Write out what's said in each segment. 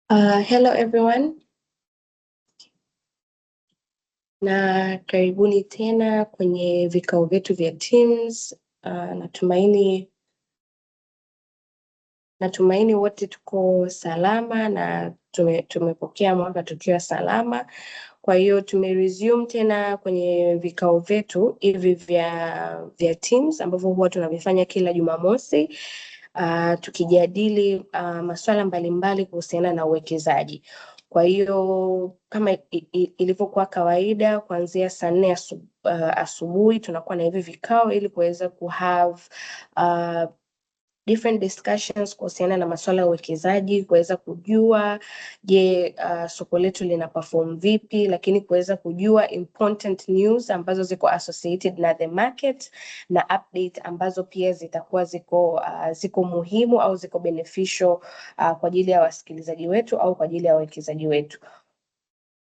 Hello everyone, na karibuni tena kwenye vikao vyetu vya Teams. Natumaini wote tuko salama na tumepokea mwaka tukiwa salama. Kwa hiyo tumeresume tena kwenye vikao vyetu hivi vya Teams ambavyo huwa tunavifanya kila Jumamosi, tukijadili masuala mbalimbali kuhusiana na uwekezaji. Kwa hiyo kama ilivyokuwa kawaida, kuanzia saa 4 asubuhi tunakuwa na hivi vikao ili kuweza kuhave different discussions kuhusiana na masuala ya uwekezaji, kuweza kujua soko letu lina perform vipi, lakini kuweza kujua important news ambazo ziko associated na the market na update ambazo pia zitakuwa ziko muhimu au ziko beneficial kwa ajili ya wasikilizaji wetu au kwa ajili ya wawekezaji wetu.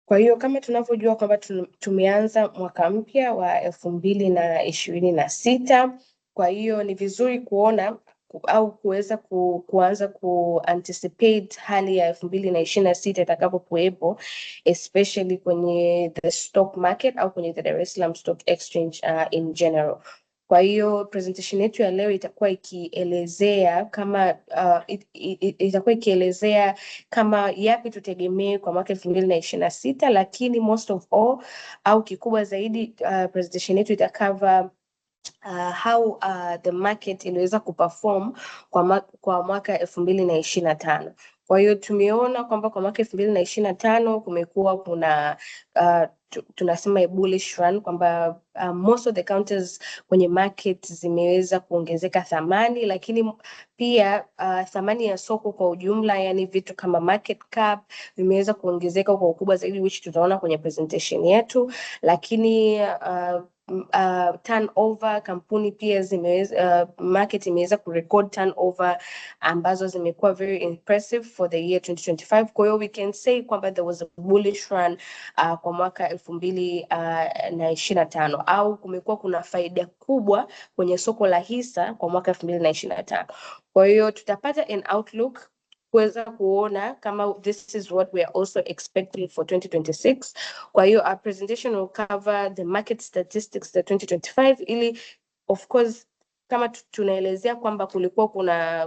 Kwa hiyo kama tunavyojua kwamba tumeanza mwaka mpya wa 2026, kwa hiyo ni vizuri kuona au kuweza kuanza anticipate hali ya 2026 itakapokuwepo, especially kwenye the stock market au kwenye the Dar es Salaam Stock Exchange in general. Kwa hiyo presentation yetu ya leo itakuwa ikielezea kama yapi tutegemee kwa mwaka 2026, lakini most of all au kikubwa zaidi presentation yetu itakava how the market iliweza kuperform kwa mwaka 2025. Kwa hiyo tumeona kwamba kwa mwaka 2025 kumekuwa kuna tunasema a bullish run, kwamba most of the counters kwenye market zimeweza kuongezeka thamani, lakini pia thamani ya soko kwa ujumla, yani vitu kama market cap vimeweza kuongezeka kwa ukubwa zaidi, which tutaona kwenye presentation yetu. Lakini turnover, kampuni pia market imeweza kurecord turnover ambazo zimekuwa very impressive for the year 2025. Kwa hiyo we can say kwamba there was a bullish run kwa mwaka 2025, au kumekuwa kuna faida kubwa kwenye soko la hisa kwa mwaka 2025. Kwa hiyo tutapata an outlook kuweza kuona kama this is what we are also expecting for 2026. Kwa hiyo our presentation will cover the market statistics za 2025, ili of course kama tunaelezea kwamba kulikuwa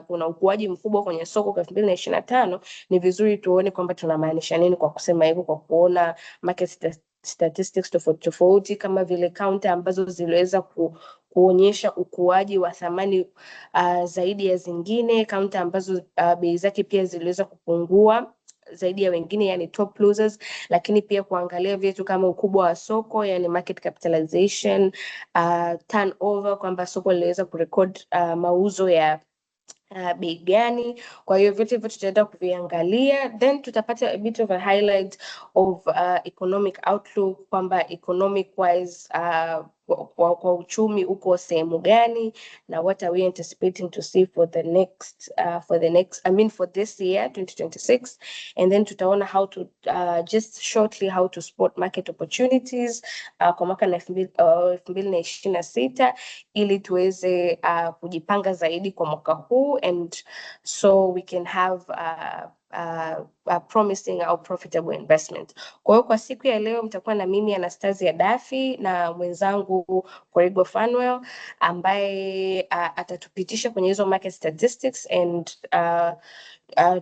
kuna ukuaji mkubwa kwenye soko kwa 2025, ni vizuri tuone kwamba tunamaanisha nini kwa kusema hivyo, kwa kuona market statistics tofauti kama vile counter ambazo ziliweza kuonyesha ukuaji wa thamani zaidi ya zingine, counter ambazo bei zake pia ziliweza kupungua zaidi ya wengine, yani top losers. Lakini pia kuangalia vitu kama ukubwa wa soko, yani market capitalization, turnover, kwamba soko liliweza kurecord mauzo ya bei gani. Kwa hiyo vitu hivyo tutaenda kuviangalia, then tutapata a bit of a highlight of economic outlook, kwamba economic wise kwa uchumi uko sehemu gani, na what are we anticipating to see for this year 2026. And then tutaona how to just shortly how to spot market opportunities kwa mwaka 2026, ili tuweze kujipanga zaidi kwa mwaka huu, and so we can have a promising or profitable investment. Kwa hiyo kwa siku ya leo mtakuwa na mimi Anastasia Dafi na mwenzangu Korigwa Fanuel, ambaye atatupitisha kwenye hizo market statistics, and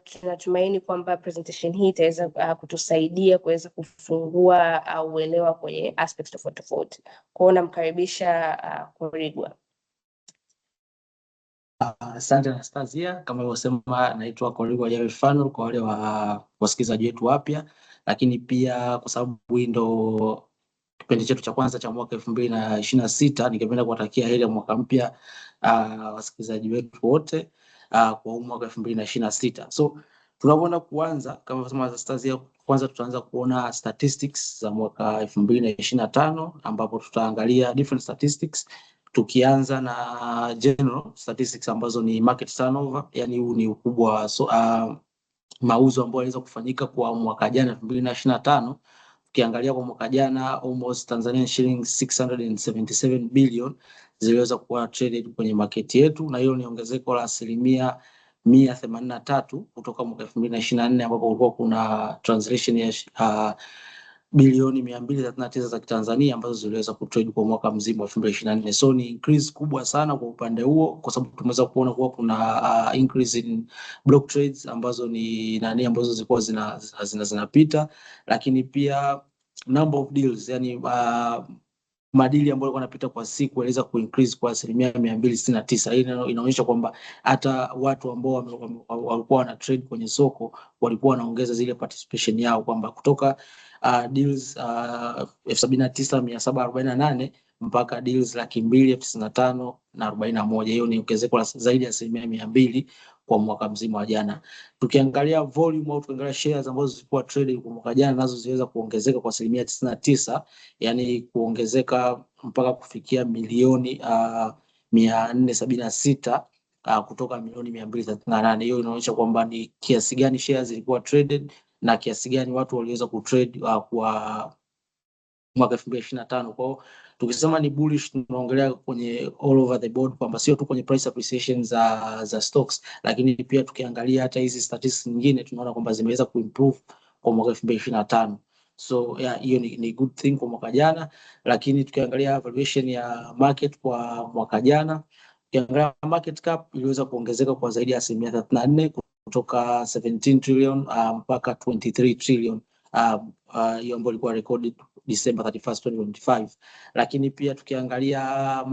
tunatumaini kwamba presentation hii itaweza kutusaidia kuweza kufungua uelewa kwenye aspects tofauti. Kwa hiyo namkaribisha Korigwa. Asante Anastasia, kama ulivyosema naitwa Korigwa Jared Fanuel kwa wale wasikilizaji wetu wapya, lakini pia kwa sababu hii ndo kipindi chetu cha kwanza cha mwaka 2026, ningependa kuwatakia heri ya mwaka mpya wasikilizaji wetu wote kwa mwaka 2026. So tunapoenda kuanza, kama ulivyosema Anastasia, kwanza tutaanza kuona statistics za mwaka 2025, ambapo tutaangalia different statistics, tukianza na general statistics ambazo ni market turnover, yani huu ni ukubwa mauzo ambayo yaliweza kufanyika kwa mwaka jana 2025. Ukiangalia kwa mwaka jana almost Tanzanian shillings 677 billion ziliweza kuwa traded kwenye market yetu, na hiyo ni ongezeko la 183 kutoka mwaka 2024 ambapo kulikuwa kuna translation ya bilioni 239 za Kitanzania ambazo ziliweza kutrade kwa mwaka mzima wa 2024. So ni increase kubwa sana kwa upande huo, kwa sababu tumeweza kuona kuwa kuna increase in block trades ambazo ni nani ambazo zilikuwa zinapita, lakini pia number of deals, yani madili ambayo yalikuwa yanapita kwa siku yaliweza kuincrease kwa 269%. Hii inaonyesha kwamba hata watu ambao walikuwa wana trade kwenye soko walikuwa wanaongeza zile participation yao, kwamba kutoka deals 79,748 mpaka deals 295,041. Hiyo ni ongezeko la zaidi ya 200% kwa mwaka mzima wa jana. Tukiangalia volume au tukiangalia shares ambazo zilikuwa traded kwa mwaka jana, nazo ziliweza kuongezeka kwa 99%, yani kuongezeka mpaka kufikia milioni 476 kutoka milioni 238. Hiyo inaonyesha kwamba ni kiasi gani shares zilikuwa traded na kiasi gani watu waliweza kutrade kwa mwaka 2025. Kwa tukisema ni bullish, tunaongelea kwenye all over the board, kwamba sio tu kwenye price appreciation za stocks, lakini pia tukiangalia hata hizi statistics nyingine tunaona kwamba zimeweza kuimprove kwa mwaka 2025. So yeah, hiyo ni good thing kwa mwaka jana. Lakini tukiangalia valuation ya market kwa mwaka jana, tukiangalia market cap iliweza kuongezeka kwa zaidi ya 34% kutoka 17 trillion mpaka 23 trillion, hiyo ambayo ilikuwa recorded December 31st, 2025. Lakini pia tukiangalia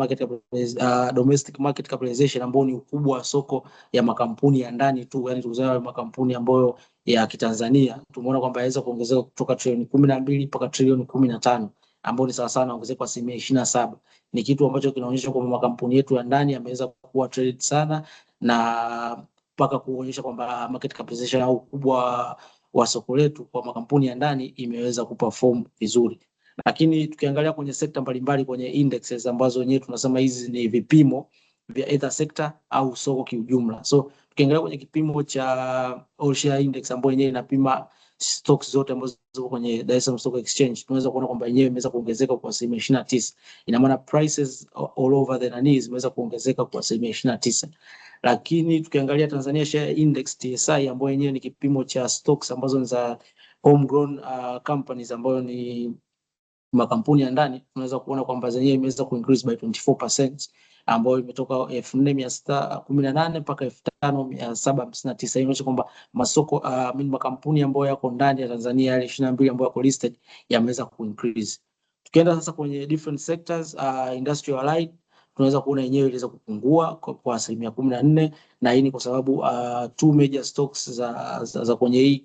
domestic market capitalization, ambao ni ukubwa wa soko ya makampuni ya ndani tu, yani tukizungumzia makampuni ambayo ya Kitanzania, tumeona kwamba yaweza kuongezeka kutoka trilioni 12 mpaka trilioni 15, ambao ni sawa sana ongezeko kwa 27%. Ni kitu ambacho kinaonyesha kwamba makampuni yetu ya ndani yameweza kuwa traded sana, na mpaka kuonyesha kwamba market capitalization au ukubwa wa soko letu kwa makampuni ya ndani imeweza kuperform vizuri. Lakini tukiangalia kwenye sekta mbalimbali kwenye indexes ambazo wenyewe tunasema hizi ni vipimo vya either sector au soko kiujumla. So tukiangalia kwenye kipimo cha All Share Index ambayo yenyewe inapima stocks zote ambazo ziko kwenye Dar es Salaam Stock Exchange, tunaweza kuona kwamba yenyewe imeweza kuongezeka kwa 29%. Ina maana prices all over the nani zimeweza kuongezeka kwa 29%. Lakini tukiangalia Tanzania Share Index TSI, ambayo yenyewe ni kipimo cha stocks ambazo ni za homegrown companies, ambayo ni makampuni ya ndani, tunaweza kuona kwamba zenyewe imeweza kuincrease by 24%, ambayo imetoka 4618 mpaka 5759. Inaonyesha kwamba masoko makampuni ambayo yako ndani ya Tanzania yale 22 ambayo yako listed yameweza kuincrease. Tukienda sasa kwenye different sectors, industrial allied tunaweza kuona yenyewe iliweza kupungua kwa 14%, na hii ni kwa sababu two major stocks za kwenye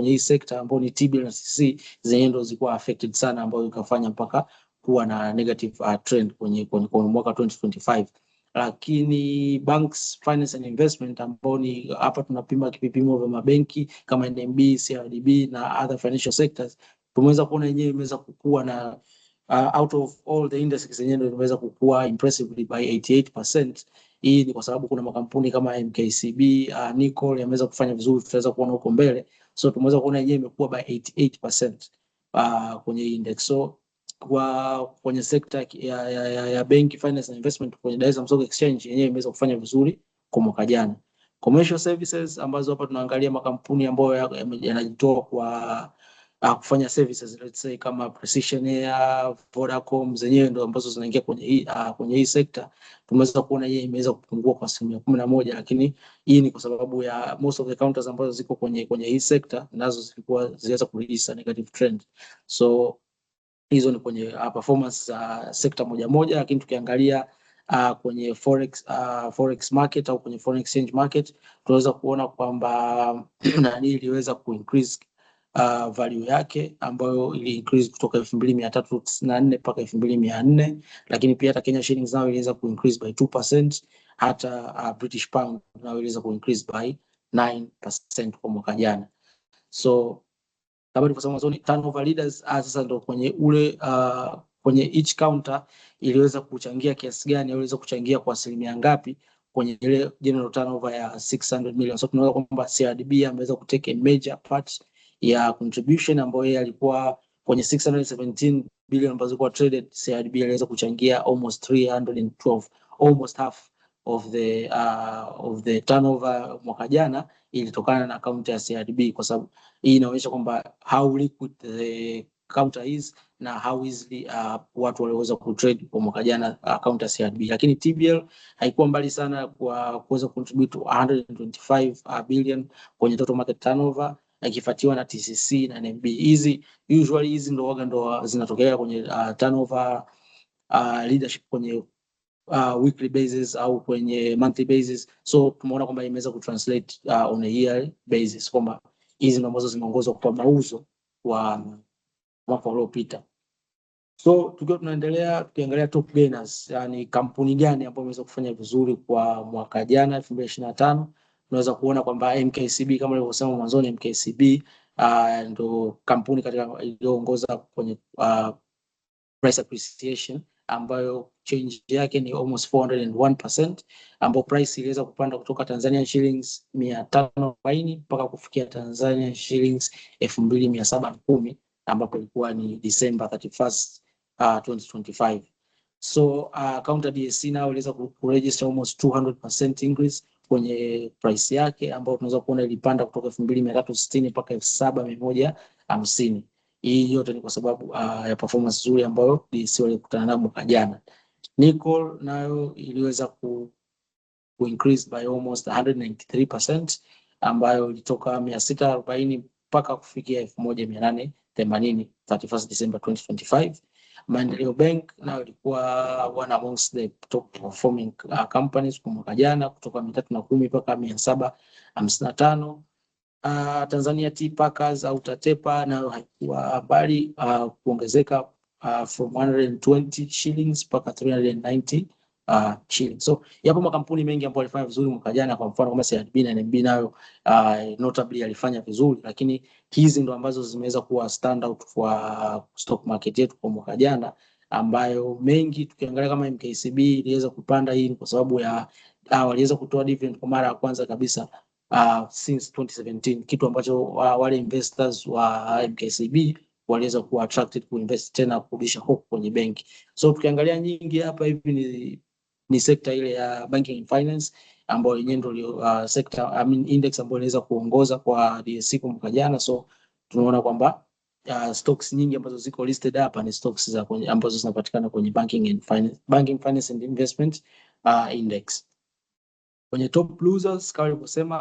hii sector ambao ni TBL na CC zenyewe ndio zilikuwa affected sana, ambayo ikafanya mpaka kuwa na negative trend kwenye mwaka 2025. Lakini banks, finance and investment, ambao ni hapa tunapima vipimo vya mabenki kama NMB, CRDB na other financial sectors, tumeweza kuona yenyewe imeweza kukua na out of all the indices zenyewe imeweza kukua impressively by 88%. Hii ni kwa sababu kuna makampuni kama MKCB, Nicol yameweza kufanya vizuri, tutaweza kuona huko mbele. So tumeweza kuona yenyewe imekuwa by 88% kwenye index. So kwenye sekta ya bank, finance and investment kwenye Dar es Salaam Stock Exchange yenyewe imeweza kufanya vizuri kwa mwaka jana. Commercial services, ambazo hapa tunaangalia makampuni ambayo yanajitoa kwa kufanya services, let's say kama Precision Air, Vodacom, zenyewe ndio ambazo zinaingia kwenye hii sekta. Tumeweza kuona yeye imeweza kupungua kwa 11%, lakini hii ni kwa sababu ya most of the counters ambazo ziko kwenye hii sekta nazo ziliweza kuregister negative trend. So hizo ni kwenye performance za sekta moja. Lakini tukiangalia kwenye forex market au kwenye foreign exchange market, tunaweza kuona kwamba nani iliweza kuincrease value yake, ambayo ili increase kutoka 2394 mpaka 2400. Lakini pia hata Kenya shillings nayo iliweza kuincrease by 2%, hata British pound nayo iliweza kuincrease by 9% kwa mwaka jana. So kama nilivyosema mwanzo, turnover leaders sasa ndio kwenye kwenye each counter iliweza kuchangia kiasi gani, iliweza kuchangia kwa asilimia ngapi kwenye ile general turnover ya 600 million. So tunaona kwamba CRDB ameweza kutake a major part ya contribution, ambayo yeye alikuwa kwenye 617 billion ambazo kwa traded. CRDB aliweza kuchangia almost 312, almost half of the turnover mwaka jana ilitokana na akaunti ya CRDB, kwa sababu hii inaonyesha kwamba how liquid the counter is na how easily watu waliweza kutrade kwa mwaka jana akaunti ya CRDB. Lakini TBL haikuwa mbali sana kwa kuweza contribute 125 billion kwenye total market turnover, ikifuatiwa na TCC na NMB. Usually hizi ndo zinatokea kwenye turnover leadership kwenye weekly basis au kwenye monthly basis. So tumeona kwamba imeweza kutranslate on a yearly basis, kwamba hizi ndo ambazo zimeongozwa kwa mauzo wa mwaka uliopita. So tukiwa tunaendelea tukiangalia top gainers, yani kampuni gani ambayo imeweza kufanya vizuri kwa mwaka jana 2025, tunaweza kuona kwamba MKCB kama nilivyosema mwanzoni, MKCB ndo kampuni katika iliyoongoza kwenye price appreciation, ambayo change yake ni almost 401%, ambapo price iliweza kupanda kutoka Tanzania shillings 540 mpaka kufikia Tanzania shillings 2710, ambapo ilikuwa ni December 31st 2025. So counter DSC nao iliweza kuregister almost 200% increase kwenye price yake, ambapo tunaweza kuona ilipanda kutoka 2360 mpaka 7150. Hii yote ni kwa sababu ya performance nzuri ambayo DSC walikutana nayo mwaka jana. Nickel nayo iliweza ku increase by almost 193%, ambayo ilitoka 640 mpaka kufikia 1880 31st December 2025. Maendeleo Bank nayo ilikuwa one amongst the top performing companies kwa mwaka jana, kutoka 310 mpaka 755. Tanzania Tea Packers au Tatepa nayo haikuwa mbali, kuongezeka from 120 shillings mpaka 390 shillings. So yapo makampuni mengi ambayo yalifanya vizuri mwaka jana, kwa mfano kama CRDB na NMB nayo notably yalifanya vizuri, lakini hizi ndo ambazo zimeweza kuwa stand out kwa stock market yetu kwa mwaka jana, ambayo mengi tukiangalia kama MKCB iliweza kupanda. Hii kwa sababu ya waliweza kutoa dividend kwa mara ya kwanza kabisa since 2017, kitu ambacho wale investors wa MKCB waliweza kuwa attracted kuinvest tena, kurudisha hope kwenye benki. So tukiangalia nyingi hapa hivi ni sekta ile ya banking and finance, ambayo yenyewe ndio sector index ambayo inaweza kuongoza kwa DSC kwa mwaka jana. So tunaona kwamba stocks nyingi ambazo ziko listed hapa ni stocks za ambazo zinapatikana kwenye banking finance and investment index. Kwenye top losers kama nilivyosema,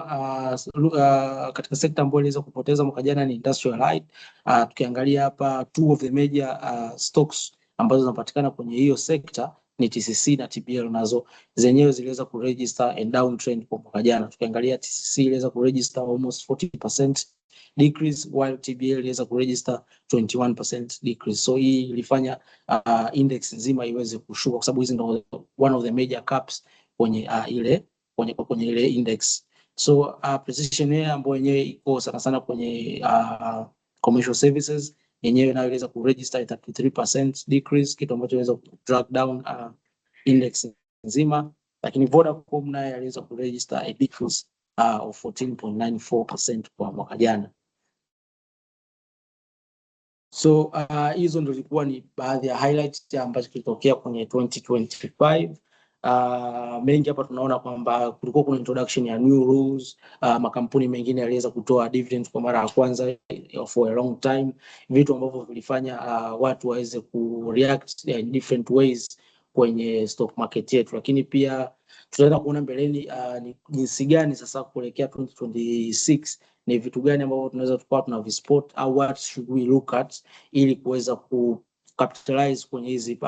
katika sekta ambayo iliweza kupoteza mwaka jana ni industrial light. Tukiangalia hapa two of the major stocks ambazo zinapatikana kwenye hiyo sekta ni TCC na TBL, nazo zenyewe ziliweza kuregister a downtrend kwa mwaka jana. Tukiangalia TCC iliweza kuregister almost 40% decrease, while TBL iliweza kuregister 21% decrease. So hii ilifanya index nzima iweze kushuka, kwa sababu hizi ndio one of the major caps kwenye ile index. So precision air ambayo yenyewe iko sana sana kwenye commercial services, yenyewe nayo iliweza kuregister 33% decrease, kitu ambacho inaweza drag down index nzima. Lakini Vodacom nayo iliweza kuregister a decrease of 14.94% kwa mwaka jana. So hizo ndio zilikuwa ni baadhi ya highlights ambazo kilitokea kwenye 2025. Mengi hapa tunaona kwamba kulikuwa kuna introduction ya new rules, makampuni mengine yaliweza kutoa dividends kwa mara ya kwanza for a long time, vitu ambavyo vilifanya watu waweze kureact in different ways kwenye stock market yetu. Lakini pia tutaenda kuona mbeleni ni jinsi gani sasa kuelekea 2026 ni vitu gani ambavyo tunaweza tukawa tunavispot au what should we look at ili kuweza ku capitalize kwenye hizi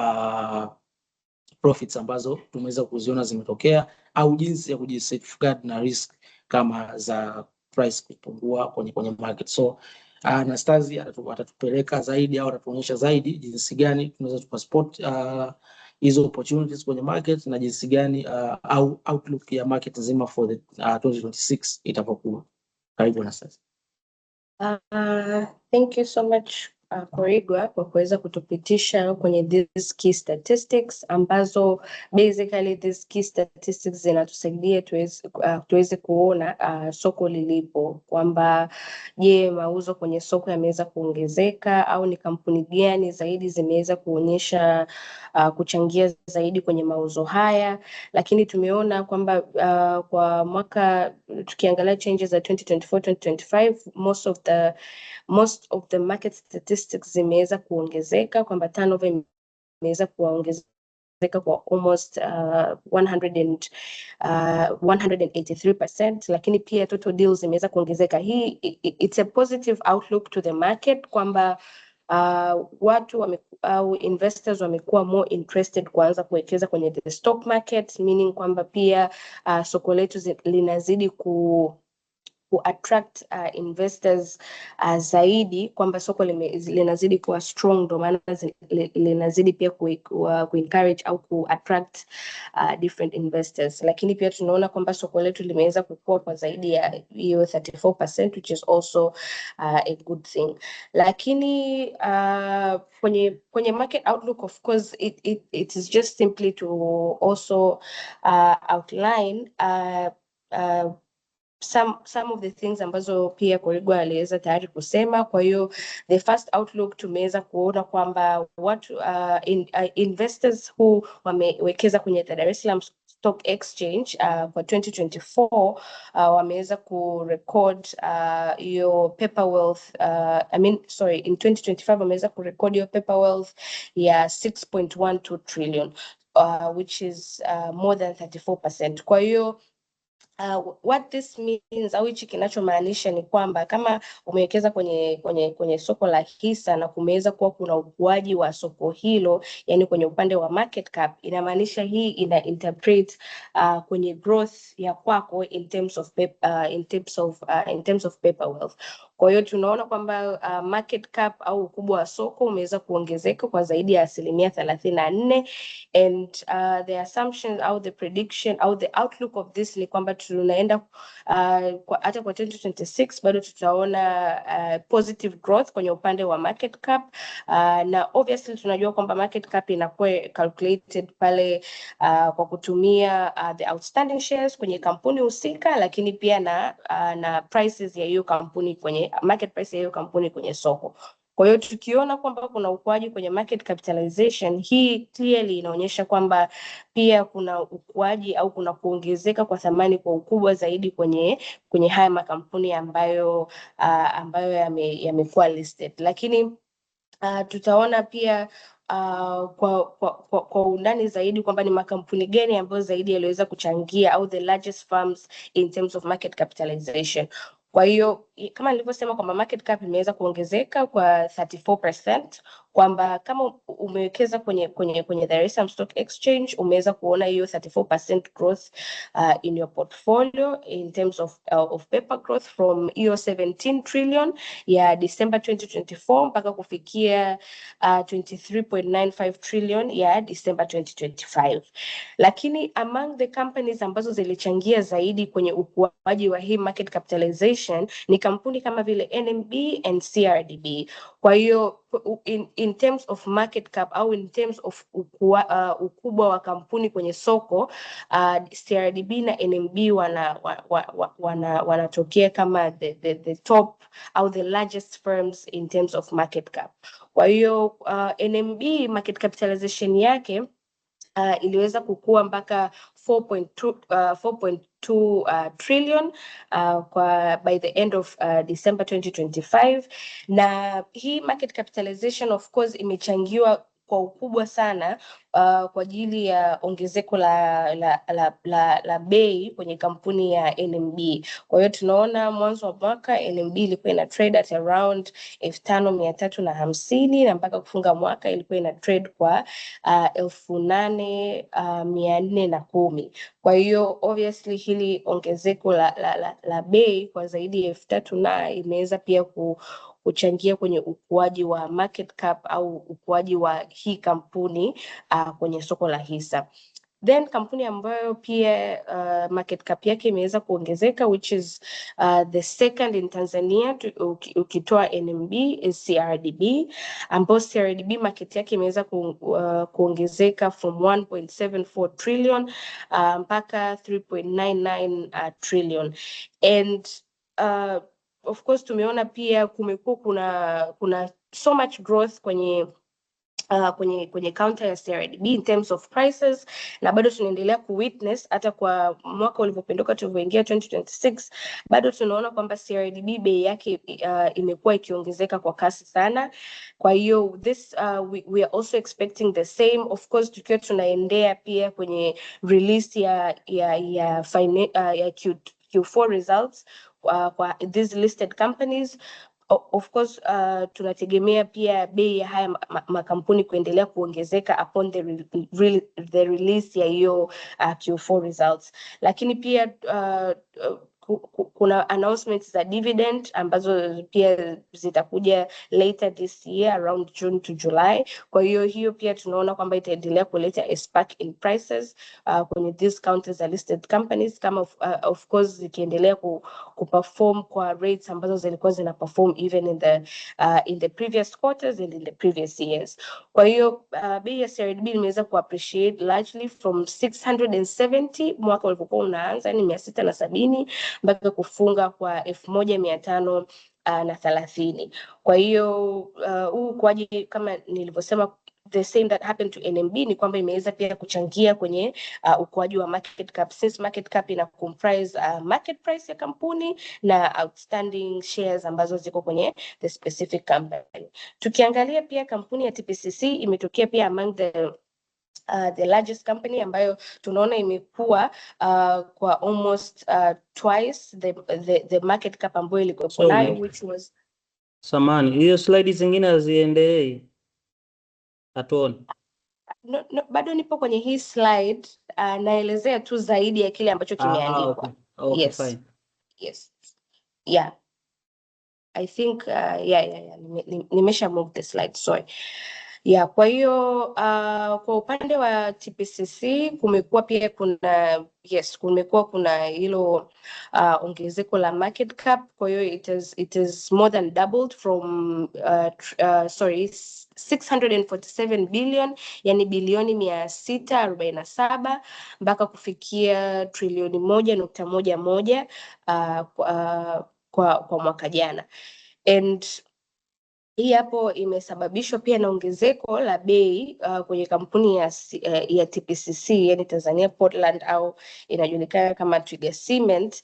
profits ambazo tumeweza kuziona zimetokea, au jinsi ya kujisafeguard na risk kama za price kupungua kwenye market. So Anastasia atatupeleka zaidi au atatuonyesha zaidi jinsi gani tunaweza tukaspot hizo opportunities kwenye market na jinsi gani au outlook ya market nzima for the 2026 itapokuwa. Karibu Anastasia. Thank you so much Korigwa kwa kuweza kutupitisha kwenye these key statistics ambazo basically these key statistics zinatusaidia tuweze kuona soko lilipo, kwamba je, mauzo kwenye soko yameweza kuongezeka au ni kampuni gani zaidi zimeweza kuonyesha kuchangia zaidi kwenye mauzo haya, lakini tumeona kwamba kwa mwaka tukiangalia changes za 2024-2025 most of the market statistics zimeweza kuongezeka, kwamba turnover imeweza kuongezeka kwa almost 183%, lakini pia total deals imeweza kuongezeka. Hii it's a positive outlook to the market, kwamba watu au investors wamekuwa more interested kuanza kuwekeza kwenye the stock market, meaning kwamba pia soko letu linazidi attract investors zaidi, kwamba soko linazidi kuwa strong, ndio maana linazidi pia encourage au attract different investors. Lakini pia tunaona kwamba soko letu limeweza kukua kwa zaidi ya hiyo 34%, which is also a good thing. Lakini kwenye market outlook, of course it is just simply to also outline some of the things ambazo pia Korigwa aliweza tayari kusema. Kwa hiyo the first outlook tumeweza kuona kwamba watu investors who wamewekeza kwenye Dar es Salaam Stock Exchange kwa 2024 wameweza kurecord hiyo paper wealth in 2025 wameweza kurecord hiyo paper wealth ya 6.12 trillion which is more than 34%. Kwa hiyo what this means au hichi kinachomaanisha ni kwamba kama umewekeza kwenye soko la hisa na kumeweza kuwa kuna ukuaji wa soko hilo, yani kwenye upande wa market cap, inamaanisha hii ina interpret kwenye growth ya kwako in terms of paper wealth. Kwa hiyo tunaona kwamba market cap au ukubwa wa soko umeweza kuongezeka kwa zaidi ya 34%, and the assumption au the prediction au the outlook of this ni kwamba tunaenda hata kwa 2026 bado tutaona positive growth kwenye upande wa market cap, na obviously tunajua kwamba market cap inakuwa calculated pale kwa kutumia the outstanding shares kwenye kampuni husika, lakini pia na prices ya hiyo kampuni kwenye market price ya hiyo kampuni kwenye soko. Kwa hiyo tukiona kwamba kuna ukuaji kwenye market capitalization, hii clearly inaonyesha kwamba pia kuna ukuaji au kuna kuongezeka kwa thamani kwa ukubwa zaidi kwenye haya makampuni ambayo yamekuwa listed. Lakini tutaona pia kwa undani zaidi kwamba ni makampuni gani ambayo zaidi yaliweza kuchangia au the largest firms in terms of market capitalization. Kwa hiyo kama nilivyosema kwamba market cap imeweza kuongezeka kwa 34%, kwamba kama umewekeza kwenye Dar es Salaam Stock Exchange umeweza kuona hiyo 34% growth in your portfolio in terms of paper growth from hiyo 17 trillion ya December 2024 mpaka kufikia 23.95 trillion ya December 2025. Lakini among the companies ambazo zilichangia zaidi kwenye ukuaji wa hii market capitalization ni kampuni kama vile NMB and CRDB. Kwa hiyo in terms of market cap au in terms of ukubwa wa kampuni kwenye soko, CRDB na NMB wanatokea kama the top au the largest firms in terms of market cap. Kwa hiyo NMB market capitalization yake iliweza kukua mpaka 4.2 trillion by the end of December 2025, na hii market capitalization of course imechangiwa kwa ukubwa sana kwa ajili ya ongezeko la bei kwenye kampuni ya NMB. Kwa hiyo tunaona mwanzo wa mwaka NMB ilikuwa ina trade at around 5,350 na mpaka kufunga mwaka ilikuwa ina trade kwa 8,410. Kwa hiyo obviously hili ongezeko la bei kwa zaidi ya 3,000 na imeweza pia kuchangia kwenye ukuaji wa market cap au ukuaji wa hii kampuni kwenye soko la hisa. Then kampuni ambayo pia market cap yake imeweza kuongezeka, which is the second in Tanzania ukitoa NMB, is CRDB, ambapo CRDB market yake imeweza kuongezeka from 1.74 trillion mpaka 3.99 trillion. And of course tumeona pia kumekuwa kuna so much growth kwenye kwenye counter ya CRDB in terms of prices, na bado tunaendelea kuwitness hata kwa mwaka ulivyopinduka tulivyoingia 2026, bado tunaona kwamba CRDB bei yake imekuwa ikiongezeka kwa kasi sana. Kwa hiyo this we are also expecting the same, of course tukiwa tunaendea pia kwenye release ya Q4 results kwa these listed companies. Of course tunategemea pia bei ya haya makampuni kuendelea kuongezeka upon the release ya hiyo Q4 results, lakini pia kuna announcements za dividend ambazo pia zitakuja later this year around June to July. Kwa hiyo pia tunaona kwamba itaendelea kuleta a spark in prices kwenye these counters za listed companies, kama of course zikiendelea kuperform kwa rates ambazo zilikuwa zina perform even in the previous quarters and in the previous years. Kwa hiyo bei ya CRDB imeweza kuappreciate largely from 670 mwaka ulipokuwa unaanza, ni 670 mpaka kufunga kwa 1530. Kwa hiyo huu ukuaji kama nilivyosema, the same that happened to NMB, ni kwamba imeweza pia kuchangia kwenye ukuaji wa market cap, since market cap ina comprise market price ya kampuni na outstanding shares ambazo ziko kwenye the specific company. Tukiangalia pia kampuni ya TPCC imetokea pia among the largest company ambayo tunaona imekuwa kwa almost twice the market cap ambayo ilikuwa nayo, which was samani. Hiyo slide zingine haziendelei hatuoni. No, bado nipo kwenye hii slide naelezea tu zaidi ya kile ambacho kimeandikwa. Okay, yes. fine. Yes. Yeah. I think nimesha move the slide, sorry. Yeah, kwa hiyo kwa upande wa TPCC kumekuwa pia kuna hilo ongezeko la market cap. Kwa hiyo it is more than doubled from 647 billion, yani bilioni 647 mpaka kufikia trilioni 1.11 kwa mwaka jana. And hii hapo imesababishwa pia na ongezeko la bei kwenye kampuni ya TPCC, yani Tanzania Portland au inajulikana kama Twiga Cement,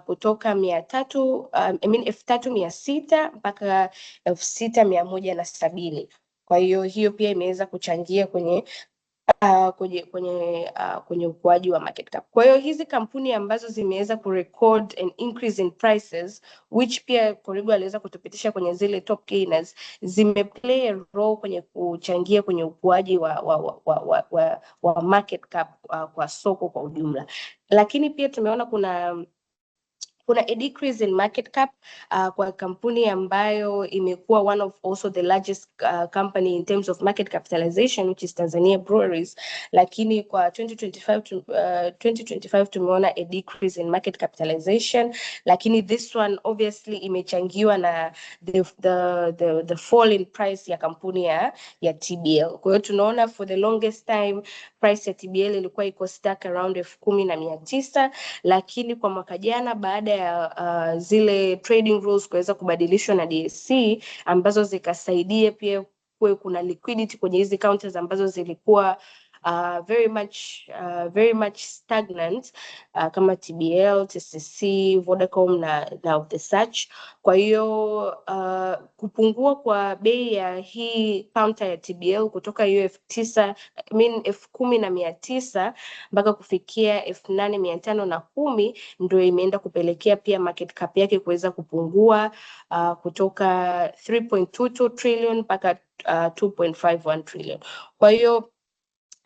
kutoka 3,600 mpaka 6,170. Kwa hiyo pia imeweza kuchangia kwenye ukuaji wa market cap. Kwa hiyo hizi kampuni ambazo zimeweza kurecord an increase in prices, which pia Korigo aliweza kutupitisha kwenye zile top gainers, zimeplay a role kwenye kuchangia kwenye ukuaji wa market cap kwa soko kwa ujumla. Lakini pia tumeona kuna a decrease in market cap kwa kampuni ambayo imekuwa one of also the largest company in terms of market capitalization, which is Tanzania Breweries. Lakini kwa 2025 tumeona a decrease in market capitalization, lakini this one obviously imechangiwa na the fall in price ya kampuni ya TBL. Kwa hiyo tunaona for the longest time price ya TBL ilikuwa iko stuck around 10,900, lakini kwa mwaka jana baada ya zile trading rules kuweza kubadilishwa na DSC ambazo zikasaidia pia kuwe kuna liquidity kwenye hizi counters ambazo zilikuwa very much stagnant kama TBL, TCC, Vodacom na of the such. Kwa hiyo kupungua kwa bei ya hii counter ya TBL kutoka hiyo 10,900 mpaka kufikia 8,510 ndio imeenda kupelekea pia market cap yake kuweza kupungua kutoka 3.22 trillion mpaka 2.51 trillion. Kwa hiyo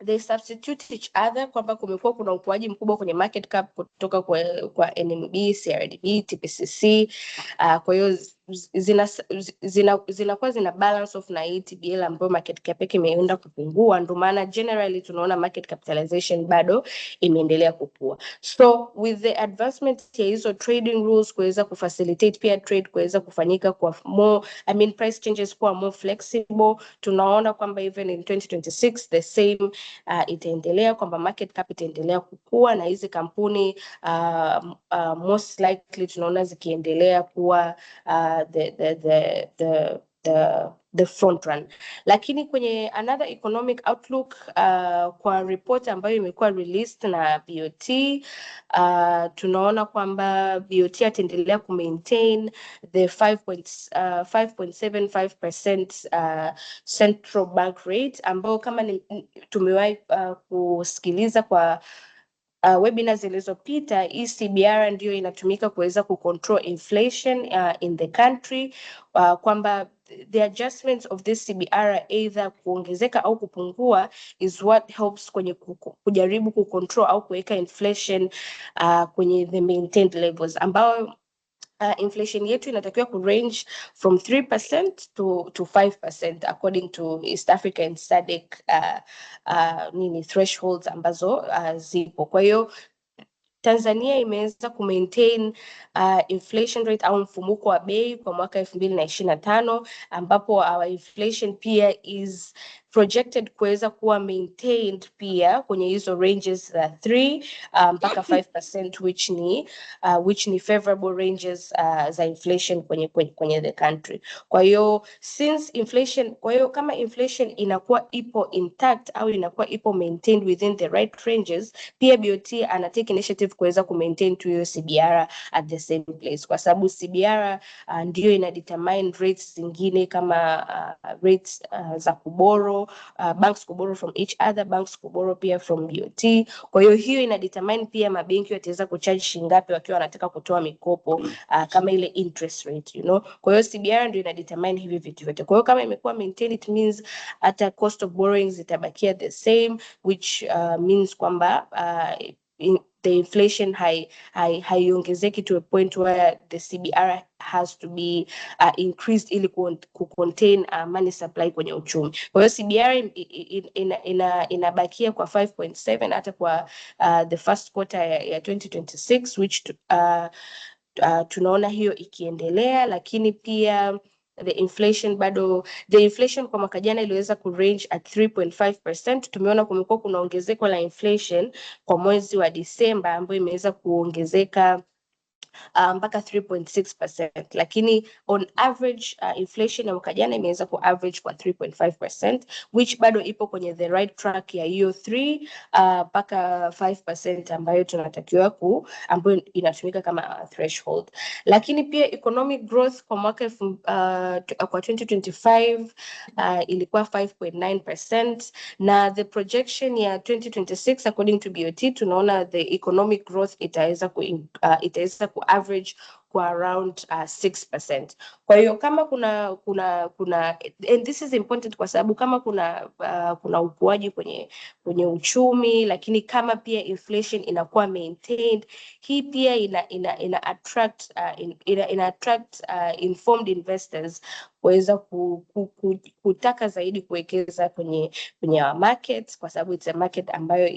they substitute each other, kwamba kumekuwa kuna ukuaji mkubwa kwenye market cap kutoka kwa NMB, CRDB, TPCC. Kwa hiyo zinakuwa zina balance off na TBL ambayo market cap yake imeenda kupungua. Ndio maana generally tunaona market capitalization bado imeendelea kukua. So with the advancement ya hizo trading rules kuweza kufacilitate pia trade kuweza kufanyika kwa more, price changes kuwa more flexible, tunaona kwamba even in 2026 the same itaendelea, kwamba market cap itaendelea kukua na hizi kampuni most likely tunaona zikiendelea kuwa the the front run. Lakini kwenye another economic outlook, kwa report ambayo imekuwa released na BOT, tunaona kwamba BOT ataendelea kumaintain the 5.75% central bank rate, ambao kama tumewahi kusikiliza kwa webinars zilizopita, CBR ndio inatumika kuweza kucontrol inflation in the country, kwamba the adjustments of this CBR either kuongezeka au kupungua is what helps kwenye kujaribu kucontrol au kuweka inflation kwenye the maintained levels, ambao inflation yetu inatakiwa ku range from 3% to 5% according to East Africa and SADC thresholds ambazo zipo. Kwa hiyo Tanzania imeweza kumaintain inflation rate au mfumuko wa bei kwa mwaka 2025, ambapo our inflation pia is projected kuweza kuwa maintained pia kwenye hizo ranges za 3 mpaka 5%, which ni favorable ranges za inflation kwenye the country. Kwa hiyo kama inflation inakuwa ipo intact au inakuwa ipo maintained within the right ranges, pia BOT ana take initiative kuweza kumaintain tu hiyo CBR at the same place, kwa sababu CBR ndio ina determine rates zingine kama rates za kuboro, banks kuborrow from each other, banks kuborrow pia from BOT. Kwa hiyo ina determine pia mabenki wataweza kucharge shingapi wakiwa wanataka kutoa mikopo kama ile interest rate, Kwa hiyo CBR ndio ina determine hivi vitu vyote. Kwa hiyo kama imekuwa maintained, it means hata cost of borrowings itabakia the same, which means kwamba the inflation haiongezeki to a point where the CBR has to be increased ili contain money supply kwenye uchumi. Kwa hiyo CBR inabakia kwa 5.7 hata kwa the first quarter ya 2026, which tunaona hiyo ikiendelea, lakini pia the inflation kwa mwaka jana iliweza ku range at 3.5%. Tumeona kumekuwa kuna ongezeko la inflation kwa mwezi wa Disemba ambayo imeweza kuongezeka mpaka 3.6%, lakini on average inflation ya mwaka jana imeweza ku average kwa 3.5%, which bado ipo kwenye the right track ya hiyo 3 mpaka 5% ambayo tunatakiwa ambayo inatumika kama threshold. Lakini pia economic growth kwa mwaka kwa 2025 ilikuwa 5.9%, na the projection ya 2026 according to BOT tunaona the economic growth itaweza ku average kwa around 6%. Kwa hiyo kama kuna and this is important kwa sababu kama kuna ukuaji kwenye uchumi, lakini kama pia inflation inakuwa maintained, hii pia ina attract informed investors kuweza kutaka zaidi kuwekeza kwenye our markets, kwa sababu it's a market ambayo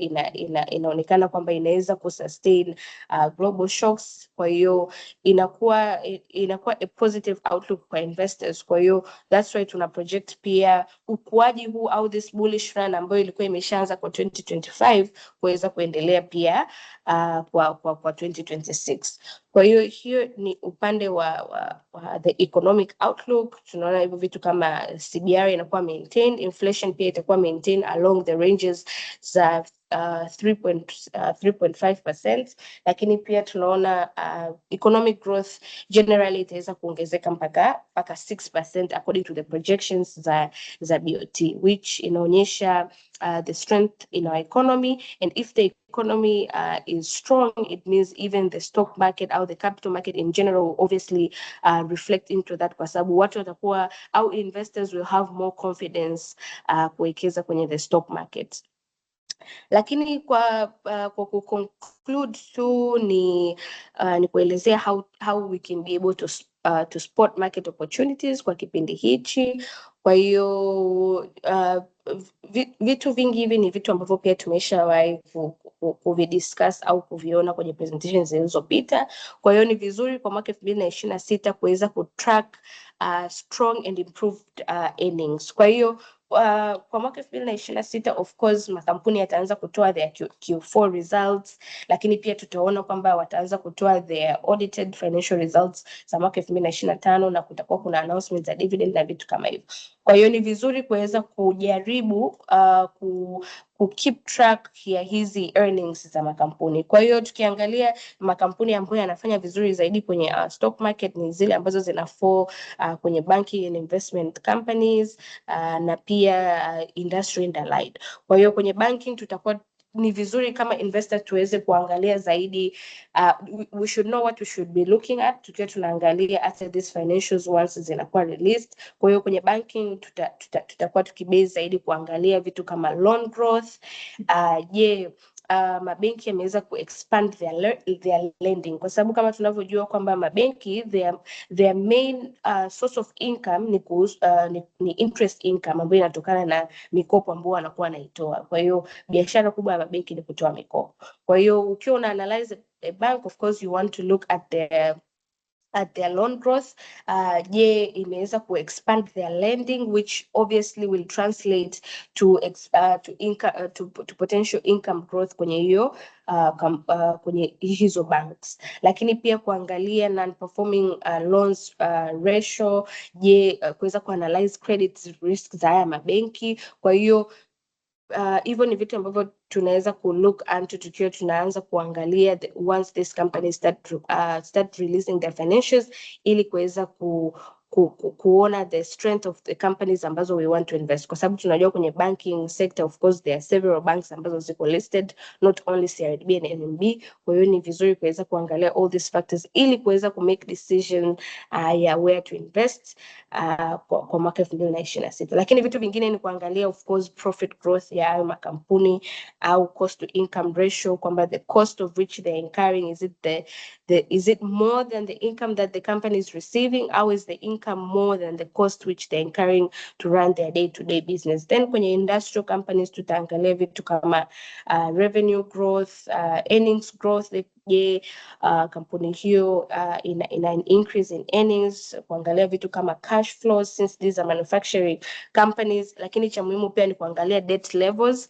inaonekana kwamba inaweza kusustain global shocks. Kwa hiyo inakuwa a positive outlook kwa investors. Kwa hiyo that's why tuna project pia ukuaji huu au this bullish run ambayo ilikuwa imeshaanza kwa 2025 kuweza kuendelea pia kwa 2026. Kwa hiyo ni upande wa the economic outlook. Tunaona hivyo vitu kama CBR inakuwa maintained, inflation pia itakuwa maintained along the ranges za 3.5%, lakini pia tunaona economic growth generally itaweza kuongezeka mpaka 6% according to the projections za BOT, which inaonyesha the strength in our economy. And if the economy is strong, it means even the stock market or the capital market in general will obviously reflect into that, kwa sababu watu watakuwa au investors will have more confidence kuwekeza kwenye the stock market. Lakini kwa conclude tu ni kuelezea how we can be able to spot market opportunities kwa kipindi hichi. Kwa hiyo vitu vingi hivi ni vitu ambavyo pia tumeshawahi kuvidiscuss au kuviona kwenye presentations zilizopita. Kwa hiyo ni vizuri kwa mwaka 2026 kuweza kutrack strong and improved earnings. Kwa hiyo kwa mwaka 2026 of course makampuni yataanza kutoa their Q4 results, lakini pia tutaona kwamba wataanza kutoa their audited financial results za mwaka 2025 na kutakuwa kuna announcement za dividend na vitu kama hivyo. Kwa hiyo ni vizuri kuweza kujaribu ku keep track ya hizi earnings za makampuni. Kwa hiyo tukiangalia makampuni ambayo yanafanya vizuri zaidi kwenye stock market ni zile ambazo zina fall kwenye banking and investment companies na pia industry and allied. Kwa hiyo kwenye banking tutakuwa ni vizuri kama investor tuweze kuangalia zaidi, we should know what we should be looking at tukiwa tunaangalia after these financials once zinakuwa released. Kwa hiyo kwenye banking tutakuwa tukibase zaidi kuangalia vitu kama loan growth, mabenki yameweza kuexpand their lending, kwa sababu kama tunavyojua kwamba mabenki their main source of income ni interest income ambayo inatokana na mikopo ambayo wanakuwa wanaitoa. Kwa hiyo biashara kubwa ya mabenki ni kutoa mikopo. Kwa hiyo ukiwa una analyze a bank, of course you want to look at their loan growth. Imeweza kuexpand their lending, which obviously will translate to potential income growth kwenye hiyo kwenye hizo banks. Lakini pia kuangalia non-performing loans ratio, kuweza kuanalyze credit risk za haya mabenki. Kwa hiyo hivyo ni vitu ambavyo tunaweza look into tukiwa tunaanza kuangalia once these companies start releasing their financials, ili kuweza kuona the strength of the companies ambazo we want to invest, kwa sababu tunajua kwenye banking sector of course there are several banks ambazo ziko listed, not only CRDB and NMB. Kwa hiyo ni vizuri kuweza kuangalia all these factors ili kuweza make decision ya where to invest kwa mwaka 2026. Lakini vitu vingine ni kuangalia of course profit growth ya hayo makampuni au cost to income ratio, kwamba the cost of which they're incurring, is it more than the income that the company is receiving, or is the income more than the cost which they're incurring to run their day-to-day business. Then kwenye industrial companies tutaangalia vitu kama revenue growth, earnings growth. Kampuni hiyo ina an increase in earnings, kuangalia vitu kama cash flows since these are manufacturing companies. Lakini cha muhimu pia ni kuangalia debt levels.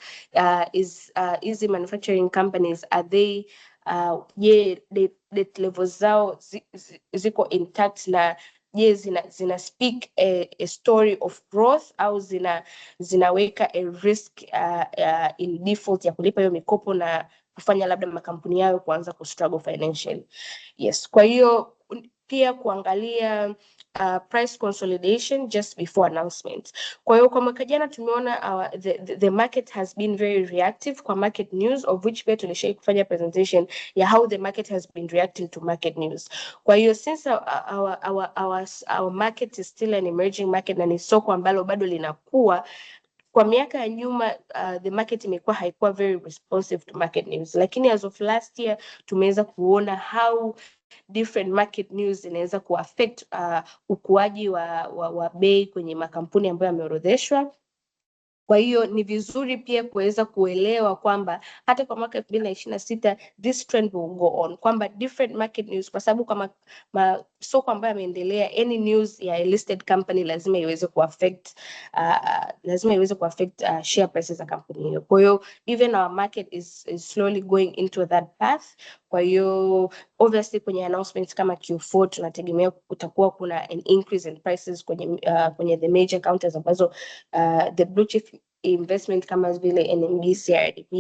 Easy manufacturing companies, are they debt levels zao ziko intact, na zina speak a story of growth, au zinaweka a risk in default ya kulipa hiyo mikopo na kufanya labda makampuni yao kuanza kustruggle financially. Yes, kwa hiyo pia kuangalia price consolidation just before announcement. Kwa hiyo kwa mwaka jana tumeona the market has been very reactive kwa market news, of which pia tulishai kufanya presentation ya how the market has been reacting to market news. Kwa hiyo since our market is still an emerging market na ni soko ambalo bado linakuwa, kwa miaka ya nyuma the market imekuwa haikuwa very responsive to market news, lakini as of last year tumeweza kuona how different market news inaweza kuaffect ukuaji wa bei kwenye makampuni ambayo yameorodheshwa. Kwa hiyo ni vizuri pia kuweza kuelewa kwamba hata kwa mwaka 2026 this trend will go on, kwamba different market news, kwa sababu kama soko ambayo yameendelea, any news ya a listed company lazima iweze kuaffect share prices za kampuni hiyo. Kwa hiyo even our market is slowly going into that path. Kwa hiyo obviously kwenye announcements kama Q4 tunategemea kutakuwa kuna an increase in prices kwenye the major counters ambazo the blue chip investment kama vile NMB, CRDB,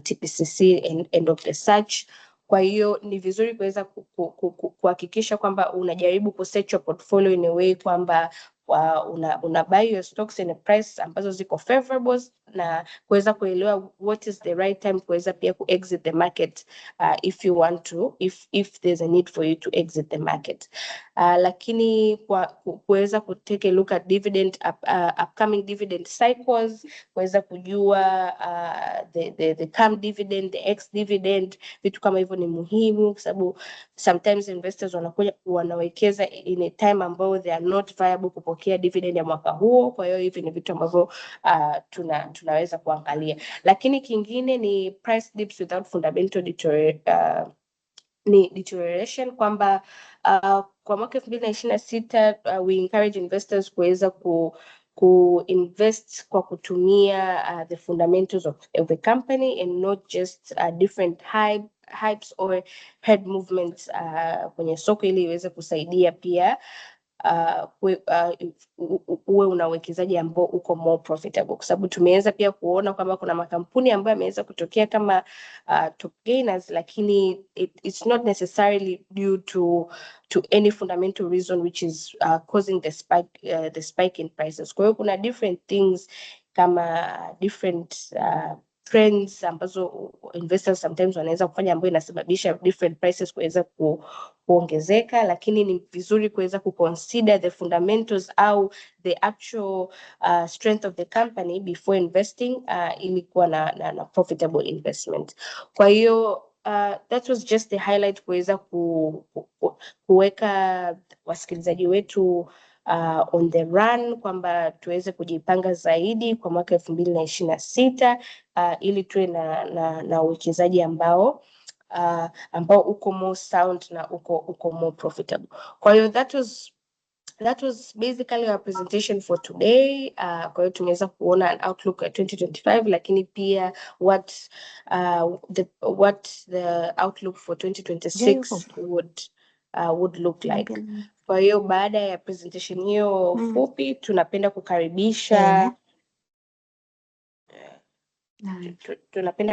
TPCC and of the such. Kwa hiyo ni vizuri kuweza kuhakikisha kwamba unajaribu kuset your portfolio in a way kwamba una buy your stocks in a price ambazo ziko favorable, na kuweza kuelewa what is the right time kuweza pia exit the market if you want to, if there's a need for you to exit the market. Lakini kuweza take a look at upcoming dividend cycles, kuweza kujua the CAM dividend, the ex dividend, vitu kama hivyo ni muhimu, kwa sababu sometimes investors wanawekeza in a time ambayo they are not viable kupokea dividend ya mwaka huo. Kwa hiyo hivi ni vitu ambavyo tunaweza kuangalia. Lakini kingine ni price dips without fundamental deterioration, kwamba kwa mwaka 2026 we encourage investors kuweza ku-invest kwa kutumia the fundamentals of the company and not just different hypes or head movements kwenye soko, ili iweze kusaidia pia uwe una uwekezaji ambao uko more profitable, kwa sababu tumeweza pia kuona kwamba kuna makampuni ambayo yameweza kutokea kama top gainers, lakini it's not necessarily due to any fundamental reason which is causing the spike in prices. Kwa hiyo kuna different things kama different trends ambazo investors sometimes wanaweza kufanya ambayo inasababisha different prices kuweza kuongezeka, lakini ni vizuri kuweza kuconsider the fundamentals au the actual strength of the company before investing ili kuwa na profitable investment. Kwa hiyo that was just the highlight kuweza kuweka wasikilizaji wetu on the run kwamba tuweze kujipanga zaidi kwa mwaka 2026 ili tuwe na uwekezaji ambao uko more sound na uko more profitable. Kwa hiyo that was basically our presentation for today. Kwa hiyo tumeweza kuona an outlook at 2025, lakini pia what the outlook for 2026 would look like. Kwa hiyo baada ya presentation hiyo fupi, tunapenda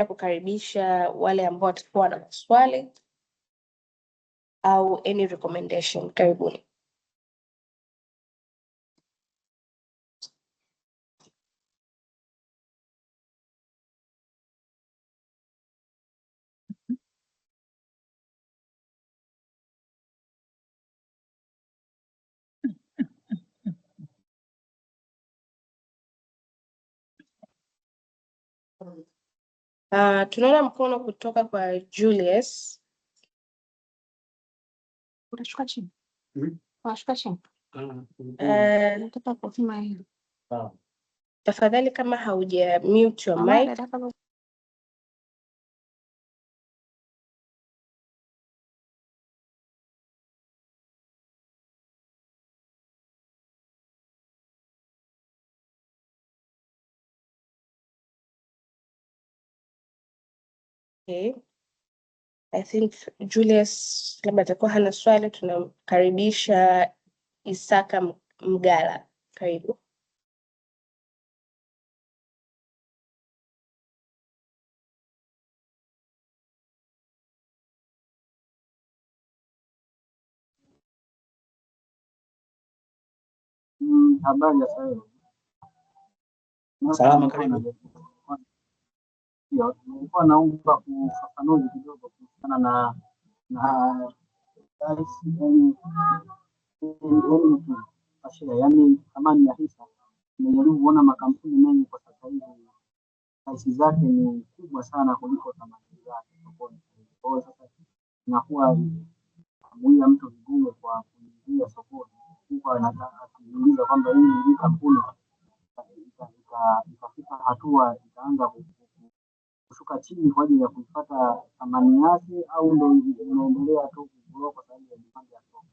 kukaribisha wale ambao watakuwa na maswali au any recommendation. Karibuni. Tunaona mkono kutoka kwa Julius. Unashuka chini. Mhm. Unashuka chini. Nataka kupima hiyo. Tafadhali kama hauja mute your Mama mic. nataka Okay. I think Julius labda atakuwa hana swali. Tunamkaribisha Isaka Mgala. Karibu. Habari ya sasa. Salama, karibu. Nilikuwa naomba kufafanua kidogo kuhusiana na yaani thamani ya hisa. Nimejaribu kuona makampuni mengi kwa sasa hivi hisa zake ni kubwa sana kuliko thamani zake sokoni. Kwa hiyo sasa inakuwa kumuia mtu vigumu kwa kuingia sokoni. Huko anataka kuuliza kwamba hii kampuni ikafika hatua itaanza kushuka chini kwa ajili ya kupata thamani yake, au ndio inaendelea tu kugrow kwa sababu ya demand ya soko.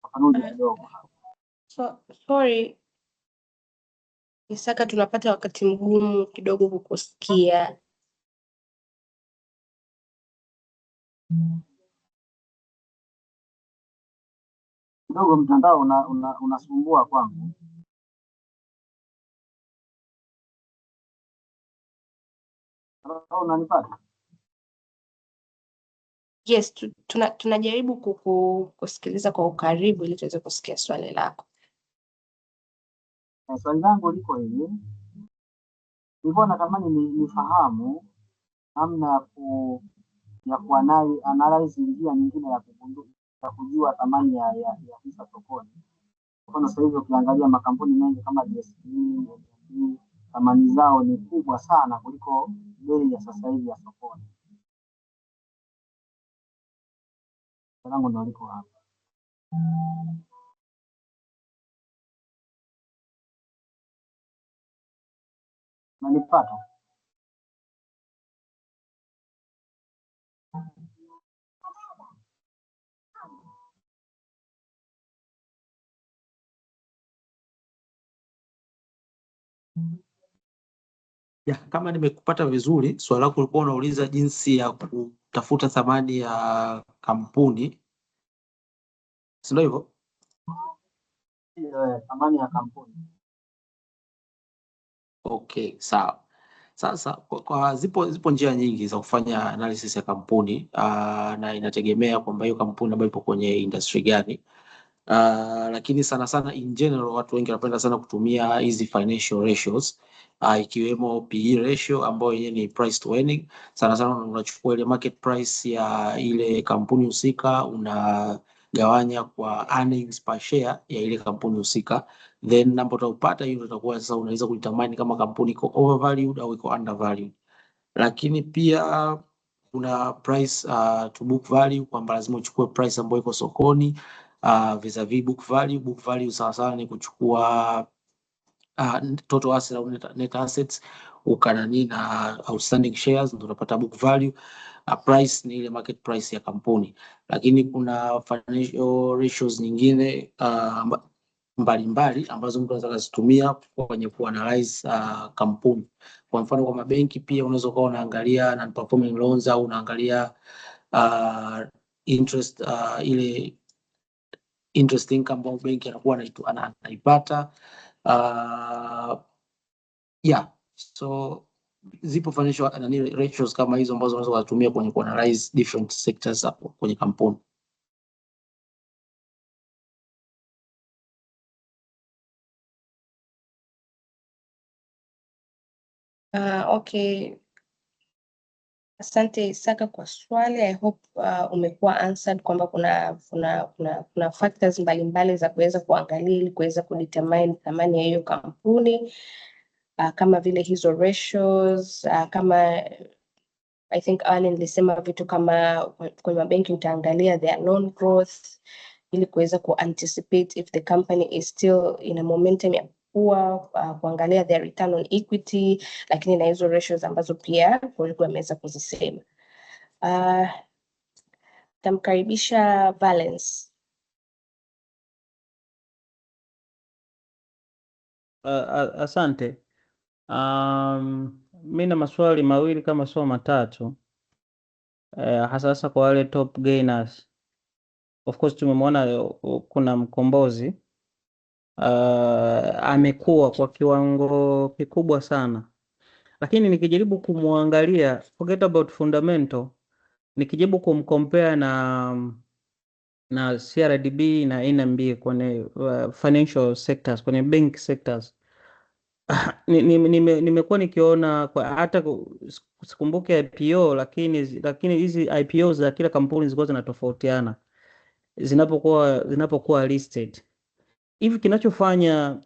Fafanuzi kidogo. Sorry Isaka, tunapata wakati mgumu kidogo kukusikia. Kidogo mtandao unasumbua kwangu. Unanipata? Yes, tunajaribu kusikiliza kwa ukaribu ili tuweze kusikia swali lako. Swali langu liko hivi. Nilikuwa natamani nifahamu namna ya kuanalyze njia nyingine ya kujua thamani ya hisa sokoni. Kwa mfano sasa hivi ukiangalia makampuni mengi kama DSP, thamani zao ni kubwa sana kuliko bei ya sasa hivi ya sokoni. Langu ndio liko hapa. Nanipata? Ya, kama nimekupata vizuri, swali lako ulikuwa unauliza jinsi ya kutafuta thamani ya kampuni, si ndio hivyo? Thamani ya kampuni. Okay, sawa. Sasa zipo njia nyingi za kufanya analysis ya kampuni na inategemea kwamba hiyo kampuni ambayo ipo kwenye industry gani. Lakini sana sana in general watu wengi wanapenda sana kutumia hizi financial ratios ikiwemo PE ratio ambayo yenyewe ni price to earning. Sana sana unachukua ile market price ya ile kampuni husika, unagawanya kwa earnings per share ya ile kampuni husika, then namba utapata hiyo itakuwa sasa unaweza kuitamani kama kampuni iko overvalued au iko undervalued. Lakini pia kuna price to book value, kwamba lazima uchukue price ambayo iko sokoni vis-a-vis book value. Book value sawa sawa ni kuchukua total asset au net assets ukanani na outstanding shares, ndio unapata book value. Price ni ile market price ya kampuni. Lakini kuna financial ratios nyingine mbalimbali ambazo mtu anaweza kuzitumia kwenye kuanalyze kampuni. Kwa mfano kwa mabenki pia unaweza kuwa unaangalia non performing loans au unaangalia interest ile interest income ambayo benki anakuwa anaipata. Yeah, so zipo financial ratios kama hizo ambazo unaweza kutumia kwenye kuanalyze different sectors hapo kwenye kampuni. Okay. Asante Isaka kwa swali. I hope umekuwa answered kwamba kuna factors mbalimbali za kuweza kuangalia ili kuweza kudetermine thamani ya hiyo kampuni kama vile hizo ratios kama I think Allen nilisema vitu kama kwenye mabenki utaangalia their loan growth ili kuweza kuanticipate if the company is still in a momentum ya kuangalia their return on equity, lakini na hizo ratios ambazo pia Koriku ameweza kuzisema. Tamkaribisha Valence. Asante. Mimi na maswali mawili kama sio matatu, hasa kwa wale top gainers. Of course tumemwona kuna Mkombozi amekuwa kwa kiwango kikubwa sana, lakini nikijaribu kumwangalia, forget about fundamental, nikijaribu kumcompare na CRDB na NMB kwenye financial sectors, kwenye bank sectors, nimekuwa nikiona hata sikumbuke IPO, lakini hizi IPO za kila kampuni zilikuwa zinatofautiana zinapokuwa listed. Hivi kinachofanya,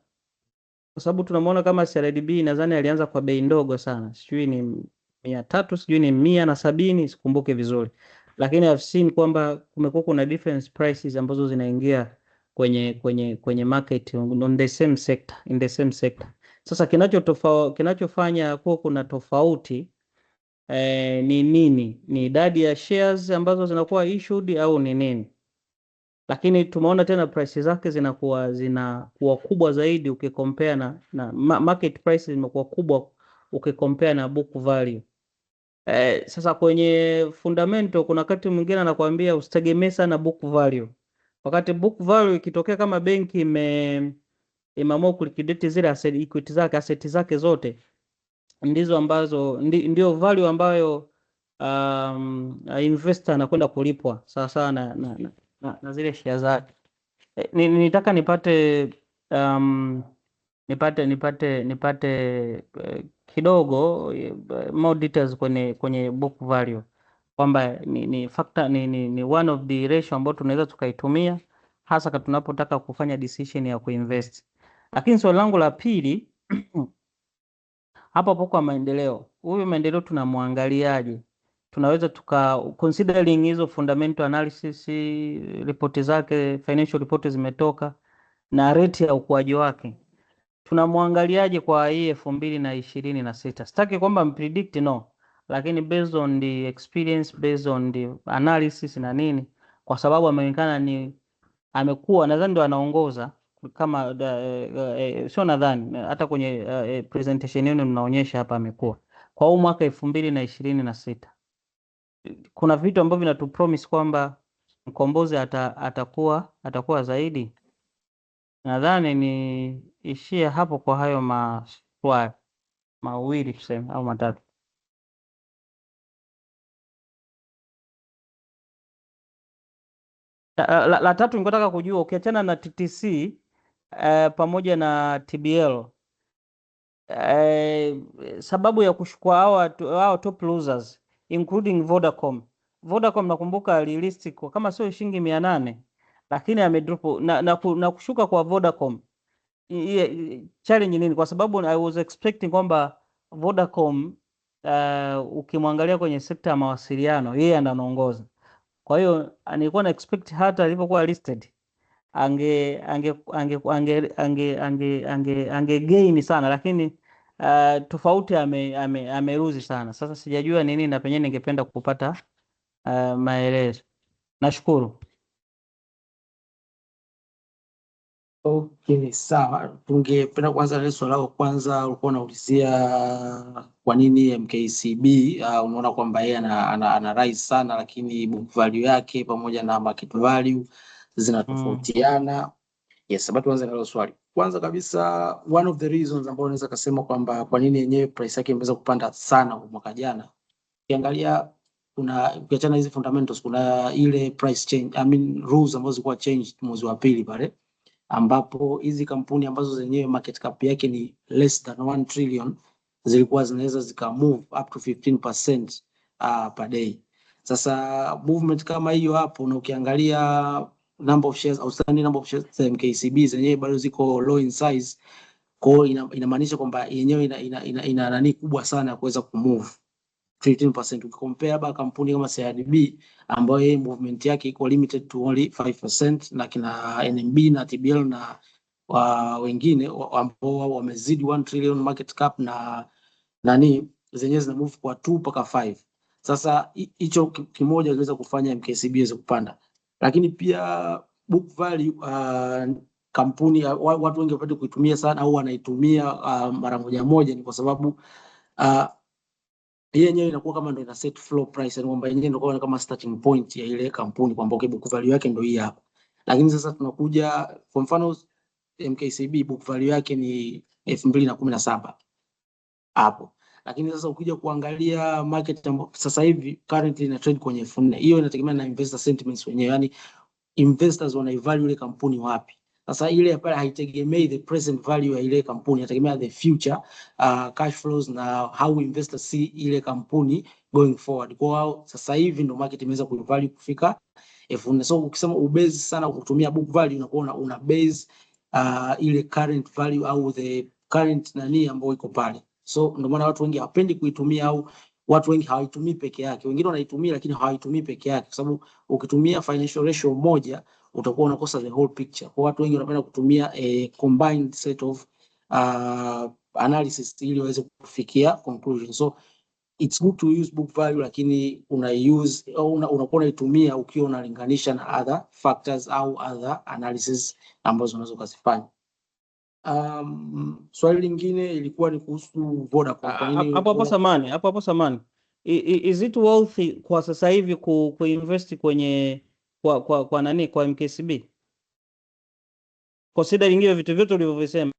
kwa sababu tunamwona kama CRDB nadhani alianza kwa bei ndogo sana, sijui ni 300, sijui ni 170, sikumbuke vizuri, lakini I've seen kwamba kumekuwa kuna different prices ambazo zinaingia kwenye market on the same sector, in the same sector. Sasa kinachofanya kuwa kuna tofauti ni nini? Ni idadi ya shares ambazo zinakuwa issued au ni nini? Lakini tumeona tena price zake zinakuwa kubwa zaidi ukikompare na market price zimekuwa kubwa ukikompare na book value. Sasa kwenye fundamental kuna wakati mwingine anakuambia usitegemee sana book value. Wakati book value ikitokea kama benki imeamua kuliquidate zile asset zake zote, ndizo ambazo ndio value ambayo investor anakwenda kulipwa sawa sawa na zile share zake. Nitaka nipate kidogo more details kwenye book value, kwamba ni factor ni one of the ratio ambayo tunaweza tukaitumia hasa tunapotaka kufanya decision ya kuinvest. Lakini swali langu la pili hapo kwa maendeleo, huyu maendeleo tunamwangaliaje? Tunaweza considering hizo fundamental analysis, ripoti zake, financial report zimetoka na rate ya ukuaji wake, tunamwangaliaje kwa hii 2026? Sitaki kwamba mpredict, no, lakini based on the experience, based on the analysis na nini, kwa sababu ameonekana amekuwa nadhani ndo anaongoza kama sio nadhani hata kwenye presentation yenu mnaonyesha hapa amekuwa kwa huu mwaka 2026 kuna vitu ambavyo vinatupromise kwamba Mkombozi atakuwa zaidi. Nadhani ni ishie hapo kwa hayo maswali mawili tuseme au matatu. La tatu ningetaka kujua ukiachana na TTC pamoja na TBL sababu ya kushukua hao top losers including Vodacom. Vodacom nakumbuka alilist kwa kama sio shilingi 800 lakini amedrop na kushuka kwa Vodacom. Challenge nini? Kwa sababu I was expecting kwamba Vodacom ukimwangalia kwenye sekta ya mawasiliano yeye anaongoza. Kwa hiyo nilikuwa na expect hata alipokuwa listed ange gain sana, lakini tofauti ameruzi sana. Sasa sijajua nini na penyewe ningependa kupata maelezo. Nashukuru. Okay, sawa. Tungependa kwanza ile swali lako kwanza, ulikuwa unaulizia kwa nini MKCB unaona kwamba yeye ana rise sana lakini book value yake pamoja na market value zinatofautiana. Yes, sababu tuanze na hilo swali. Kwanza kabisa, one of the reasons ambao naweza kusema kwamba kwa nini yenyewe price yake imeweza kupanda sana mwaka jana. Ukiangalia ukiachana hizi fundamentals, kuna ile price change, rules ambazo zilikuwa changed mwezi wa pili pale, ambapo hizi kampuni ambazo zenyewe market cap yake ni less than 1 trillion zilikuwa zinaweza zika move up to 15% per day. Sasa movement kama hiyo hapo, na ukiangalia number of shares, outstanding number of shares za MKCB zenyewe bado ziko low in size, kwa hiyo inamaanisha kwamba yenyewe ina nani kubwa sana ya kuweza kumove 15%. Ukicompare ba kampuni kama CRDB ambayo yeye movement yake iko limited to only 5%, na kina NMB na TBL na wengine ambao wamezidi 1 trillion market cap na nani zenyewe zina move kwa 2 mpaka 5. Sasa hicho kimoja kinaweza kufanya MKCB iweze kupanda, lakini pia book value kampuni watu wengi wapate kuitumia sana au wanaitumia mara moja ni kwa sababu yeye yenyewe inakuwa kama ndio ina set floor price, yani kwamba yenyewe ndio kama starting point ya ile kampuni kwamba okay, book value yake ndio hii hapa. Lakini sasa tunakuja kwa mfano MKCB book value yake ni 2017 hapo, lakini sasa ukija kuangalia market sasa hivi currently ina trade kwenye 4000. Hiyo inategemea na investor sentiments wenyewe, yani investors wanaivalue ile kampuni wapi. Sasa ile pale haitegemei the present value ya ile kampuni, inategemea the future cash flows na how investors see ile kampuni going forward. Kwa hiyo sasa hivi ndo market imeweza kuivalue kufika 4000. So ukisema ubase sana kutumia book value, unakuwa una base ile current value au the current nani ambayo iko pale. So ndio maana watu wengi hawapendi kuitumia au watu wengi hawaitumii peke yake. Wengine wanaitumia lakini hawaitumii peke yake, kwa sababu ukitumia financial ratio moja utakuwa unakosa the whole picture. Kwa watu wengi wanapenda kutumia a combined set of analysis ili waweze kufikia conclusion. So it's good to use book value, lakini unakuwa unaitumia ukiwa unalinganisha na other factors au other analysis ambazo unaweza kuzifanya. Swali lingine ilikuwa ni kuhusu Vodacom. Hapo samani. Is it worthy kwa sasa hivi kuinvest kwenye kwa nani, kwa MKCB? Consider ingine vitu vyote ulivyovisema.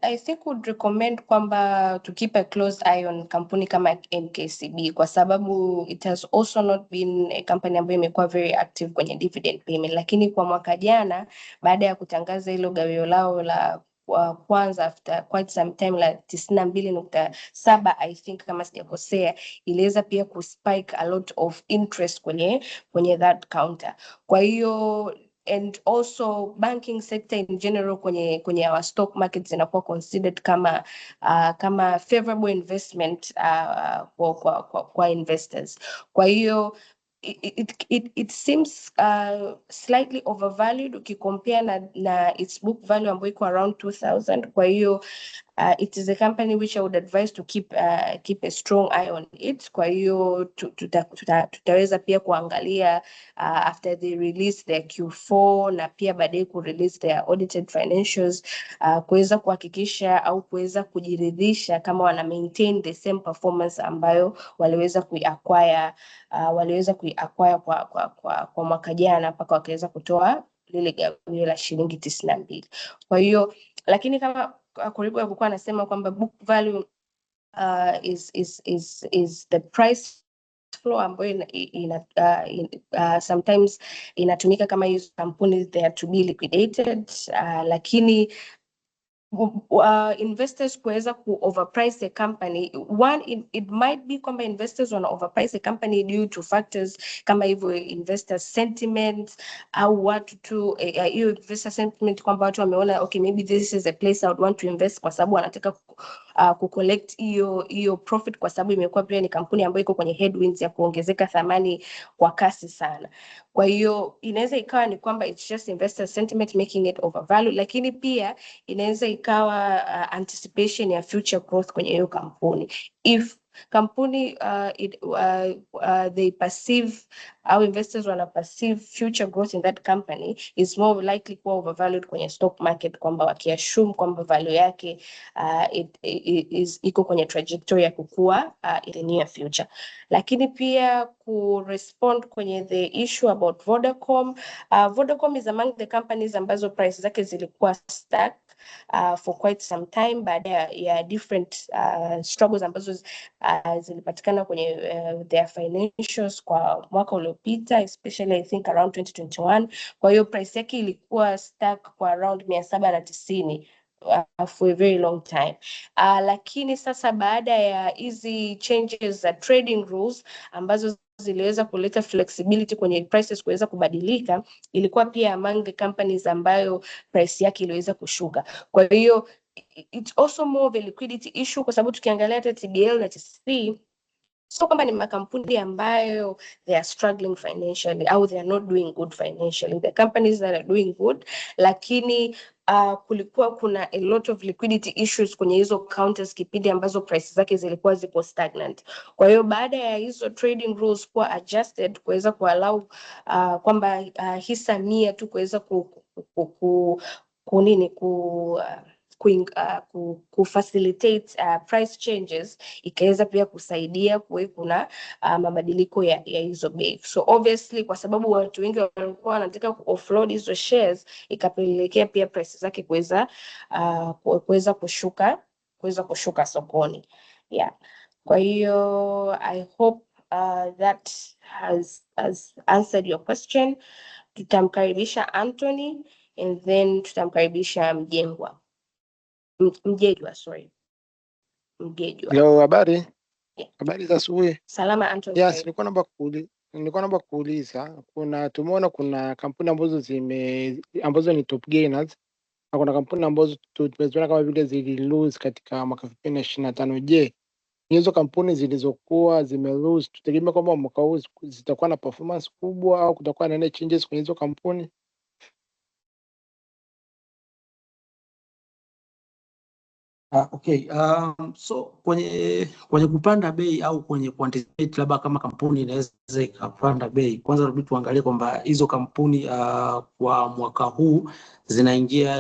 I think would recommend kwamba to keep a close eye on kampuni kama MKCB kwa sababu it has also not been a company ambayo imekuwa very active kwenye dividend payment, lakini kwa mwaka jana baada ya kutangaza hilo gawio lao la kwanza after quite some time la 92.7 I think kama sijakosea, iliweza pia kuspike a lot of interest kwenye that counter. Kwa hiyo and also banking sector in general kwenye our stock markets zinakuwa considered kama favorable investment kwa investors. Kwa hiyo it seems slightly overvalued ukicompare na its book value ambayo iko around 2000. Kwa hiyo it is a company which I would advise to keep a strong eye on it. Kwa hiyo tutaweza pia kuangalia after they release their Q4 na pia baadaye ku release their audited financials, kuweza kuhakikisha au kuweza kujiridhisha kama wana maintain the same performance ambayo waliweza kuiacquire kwa mwaka jana mpaka wakaweza kutoa lile gawio la shilingi 92. Kwa hiyo lakini kama Koribo alikuwa anasema kwamba book value is the price flow ambayo sometimes inatumika kama hizo kampuni they are to be liquidated, lakini investors kuweza ku overprice a company, it might be kwamba investors wana overprice a company due to factors kama hivyo investor sentiment au watu tu hiyo investor sentiment kwamba watu wameona okay maybe this is a place I would want to invest kwa sababu wanataka kucollect hiyo profit kwa sababu imekuwa pia ni kampuni ambayo iko kwenye headwinds ya kuongezeka thamani kwa kasi sana. Kwa hiyo inaweza ikawa ni kwamba it's just investor sentiment making it overvalued, lakini pia inaweza ikawa anticipation ya future growth kwenye hiyo kampuni. If kampuni they perceive, our investors wana perceive future growth in that company is more likely kuwa overvalued kwenye stock market, kwamba wakiassume kwamba value yake iko kwenye trajectory ya kukua in the near future. Lakini pia respond kwenye the issue about Vodacom. Vodacom is among the companies ambazo price zake zilikuwa stuck for quite some time baada ya different struggles ambazo zilipatikana kwenye their financials kwa mwaka uliopita, especially I think around 2021. Kwa hiyo price yake ilikuwa stuck kwa around 790 for a very long time. Lakini sasa baada ya hizi changes za trading rules ambazo ziliweza kuleta flexibility kwenye prices kuweza kubadilika, ilikuwa pia among the companies ambayo price yake iliweza kushuka. Kwa hiyo it's also more of a liquidity issue, kwa sababu tukiangalia hata TBL na TCC so kwamba ni makampuni ambayo they are struggling financially au they are not doing good financially. The companies that are doing good, lakini kulikuwa kuna a lot of liquidity issues kwenye hizo counters kipindi ambazo prices zake zilikuwa zipo stagnant. Kwa hiyo baada ya hizo trading rules kuwa adjusted kuweza kuallow kwamba hisa 100 tu kuweza facilitate price changes, ikaweza pia kusaidia kuwe kuna mabadiliko ya hizo bei. So obviously kwa sababu watu wengi walikuwa wanataka offload hizo shares, ikapelekea pia prices zake kuweza kushuka sokoni. Yeah. Kwa hiyo I hope that has answered your question. Tutamkaribisha Anthony and then tutamkaribisha Mjejwa. Yo, habari za asubuhi. Salama Anthony. Yes, nilikuwa naomba kuuliza, tumeona kuna kampuni ambazo ni top gainers na kuna kampuni ambazo tumeziona kama vile zili lose katika mwaka 2025. Je, hizo kampuni zilizokuwa zime lose tutegemea kwamba mwaka huu zitakuwa na performance kubwa au kutakuwa na changes kwenye hizo kampuni? Okay, so kwenye kupanda bei au kwenye quantitate labda kama kampuni inaweza ikapanda bei, kwanza inabidi tuangalie kwamba hizo kampuni kwa mwaka huu zinaingia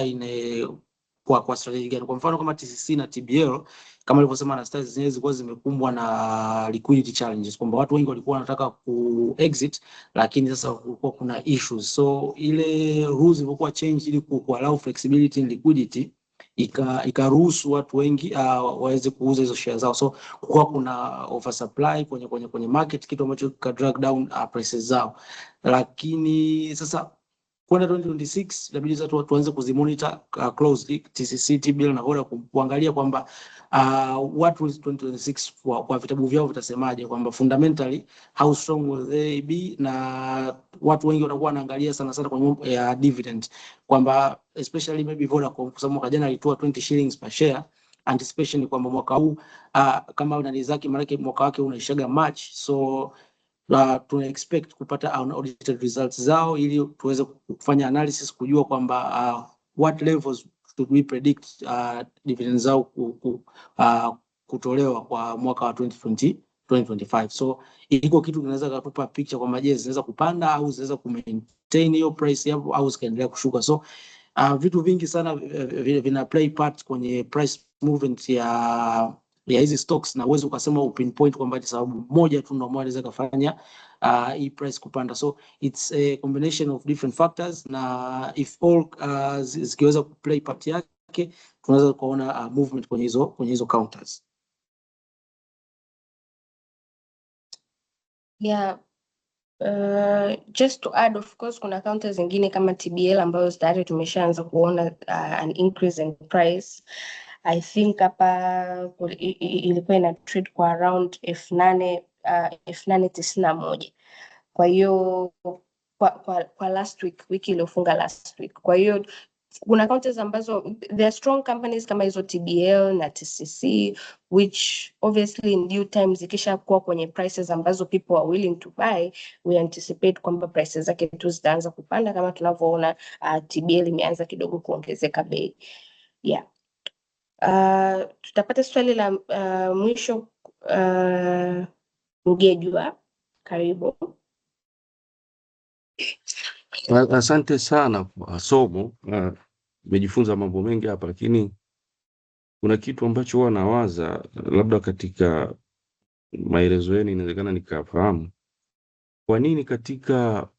kwa strategy gani. Kwa mfano kama TCC na TBL kama nilivyosema Anastasia, zenyewe zilikuwa zimekumbwa na liquidity challenges, kwamba watu wengi walikuwa wanataka ku exit lakini sasa kulikuwa kuna issues, so ile rules ilikuwa change ili allow flexibility in liquidity, ikaruhusu watu wengi waweze kuuza hizo share zao, so kwa kuna oversupply kwenye market, kitu ambacho ka drag down prices zao. Lakini sasa kwenda 2026 inabidi sasa tuanze kuzimonitor closely TCC, TBL na Vodacom, kuangalia kwamba watu 2026 kwa vitabu vyao vitasemaje, kwamba fundamentally how strong will they be, na watu wengi watakuwa wanaangalia sana kwa mambo ya dividend, kwamba especially maybe Vodacom kwa sababu mwaka jana ilitoa 20 shillings per share, anticipation kwamba mwaka huu kama unani zake maana mwaka wake unaishaga March, so tuna expect kupata audited results zao ili tuweze kufanya analysis kujua kwamba what levels could we predict dividends zao kutolewa kwa mwaka wa 2025. So iko kitu kinaweza kutupa picture kwamba je, zinaweza kupanda au zinaweza kumaintain hiyo price hapo au zikaendelea kushuka. So vitu vingi sana vina play part kwenye price movement ya hizi stocks, na uwezo ukasema upinpoint kwamba ni sababu moja tu ndio inaweza kufanya hii price kupanda. So it's a combination of different factors, na if all zikiweza play part yake tunaweza kuona movement kwenye hizo counters. Yeah. Just to add, of course, kuna counters zingine kama TBL ambayo tayari tumeshaanza kuona an increase in price. I think hapa ilikuwa ina trade kwa around 8,891. Kwa hiyo kwa last week, wiki iliyofunga last week. Kwa hiyo kuna counters ambazo there are strong companies kama hizo TBL na TCC, which obviously in due time zikisha kuwa kwenye prices ambazo people are willing to buy, we anticipate kwamba prices zake tu zitaanza kupanda kama tunavyoona TBL imeanza kidogo kuongezeka bei. Yeah. Tutapata swali la mwisho. Mgejwa, karibu. Asante sana kwa somo. Nimejifunza mambo mengi hapa, lakini kuna kitu ambacho huwa nawaza, labda katika maelezo yenu inawezekana nikafahamu kwa nini katika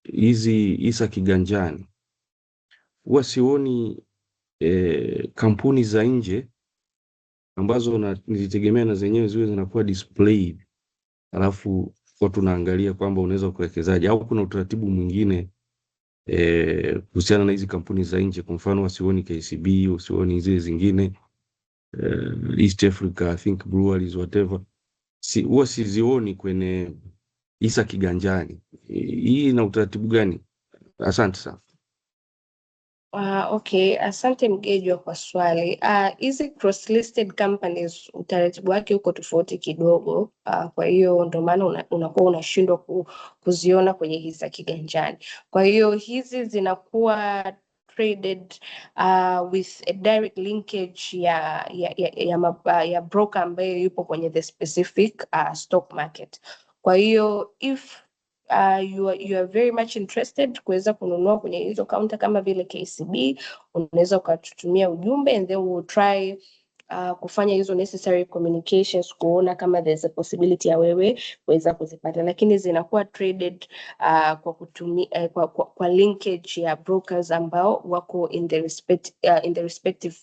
hizi hisa kiganjani huwa sioni kampuni za nje ambazo nilitegemea na zenyewe ziwe zinakuwa displayed, alafu kwa tunaangalia kwamba unaweza kuwekezaje, au kuna utaratibu mwingine kuhusiana na hizi kampuni za nje. Kwa mfano wasioni KCB, wasioni hizi zingine East Africa, I think breweries, whatever, huwa sizioni kwenye hisa kiganjani. Hii ina utaratibu gani? Asante sana. Okay, asante Mgejwa kwa swali. Hizi cross listed companies utaratibu wake uko tofauti kidogo. Kwa hiyo ndio maana unakuwa unashindwa kuziona kwenye hisa kiganjani. Kwa hiyo hizi zinakuwa traded with a direct linkage ya broker ambaye yupo kwenye the specific stock market. Kwa hiyo if you are very much interested kuweza kununua kwenye hizo counter kama vile KCB, unaweza ukatutumia ujumbe and then we will try kufanya hizo necessary communications kuona kama there's a possibility ya wewe kuweza kuzipata, lakini zinakuwa traded kwa kutumia kwa linkage ya brokers ambao wako in the respective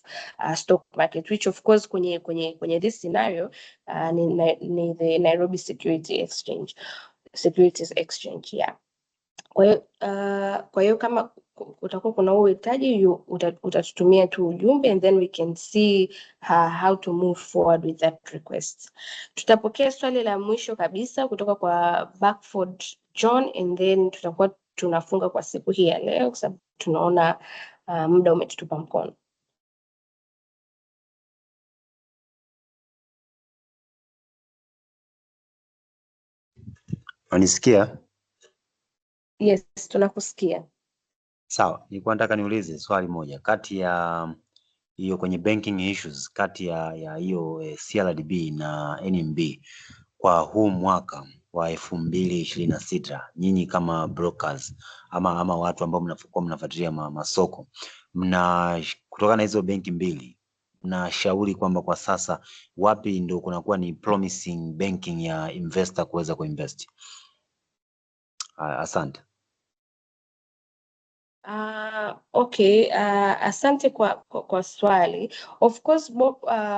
stock market, which of course kwenye this scenario ni the Nairobi Securities Exchange, yeah. Kwa hiyo kama utakuwa kuna uhitaji utatutumia tu ujumbe and then we can see how to move forward with that request. Tutapokea swali la mwisho kabisa kutoka kwa Backford John and then tutakuwa tunafunga kwa siku hii ya leo kwa sababu tunaona muda umetutupa mkono. Unanisikia? Yes, tunakusikia. Sawa, nilikuwa nataka niulize swali moja kati ya hiyo kwenye banking issues kati ya hiyo CRDB na NMB kwa huu mwaka wa 2026, nyinyi kama brokers ama watu ambao mnafuatilia masoko, kutokana na hizo benki mbili mnashauri kwamba kwa sasa wapi ndio kunakuwa ni promising banking ya investor kuweza kuinvest? Asante. Okay, asante kwa swali. Of course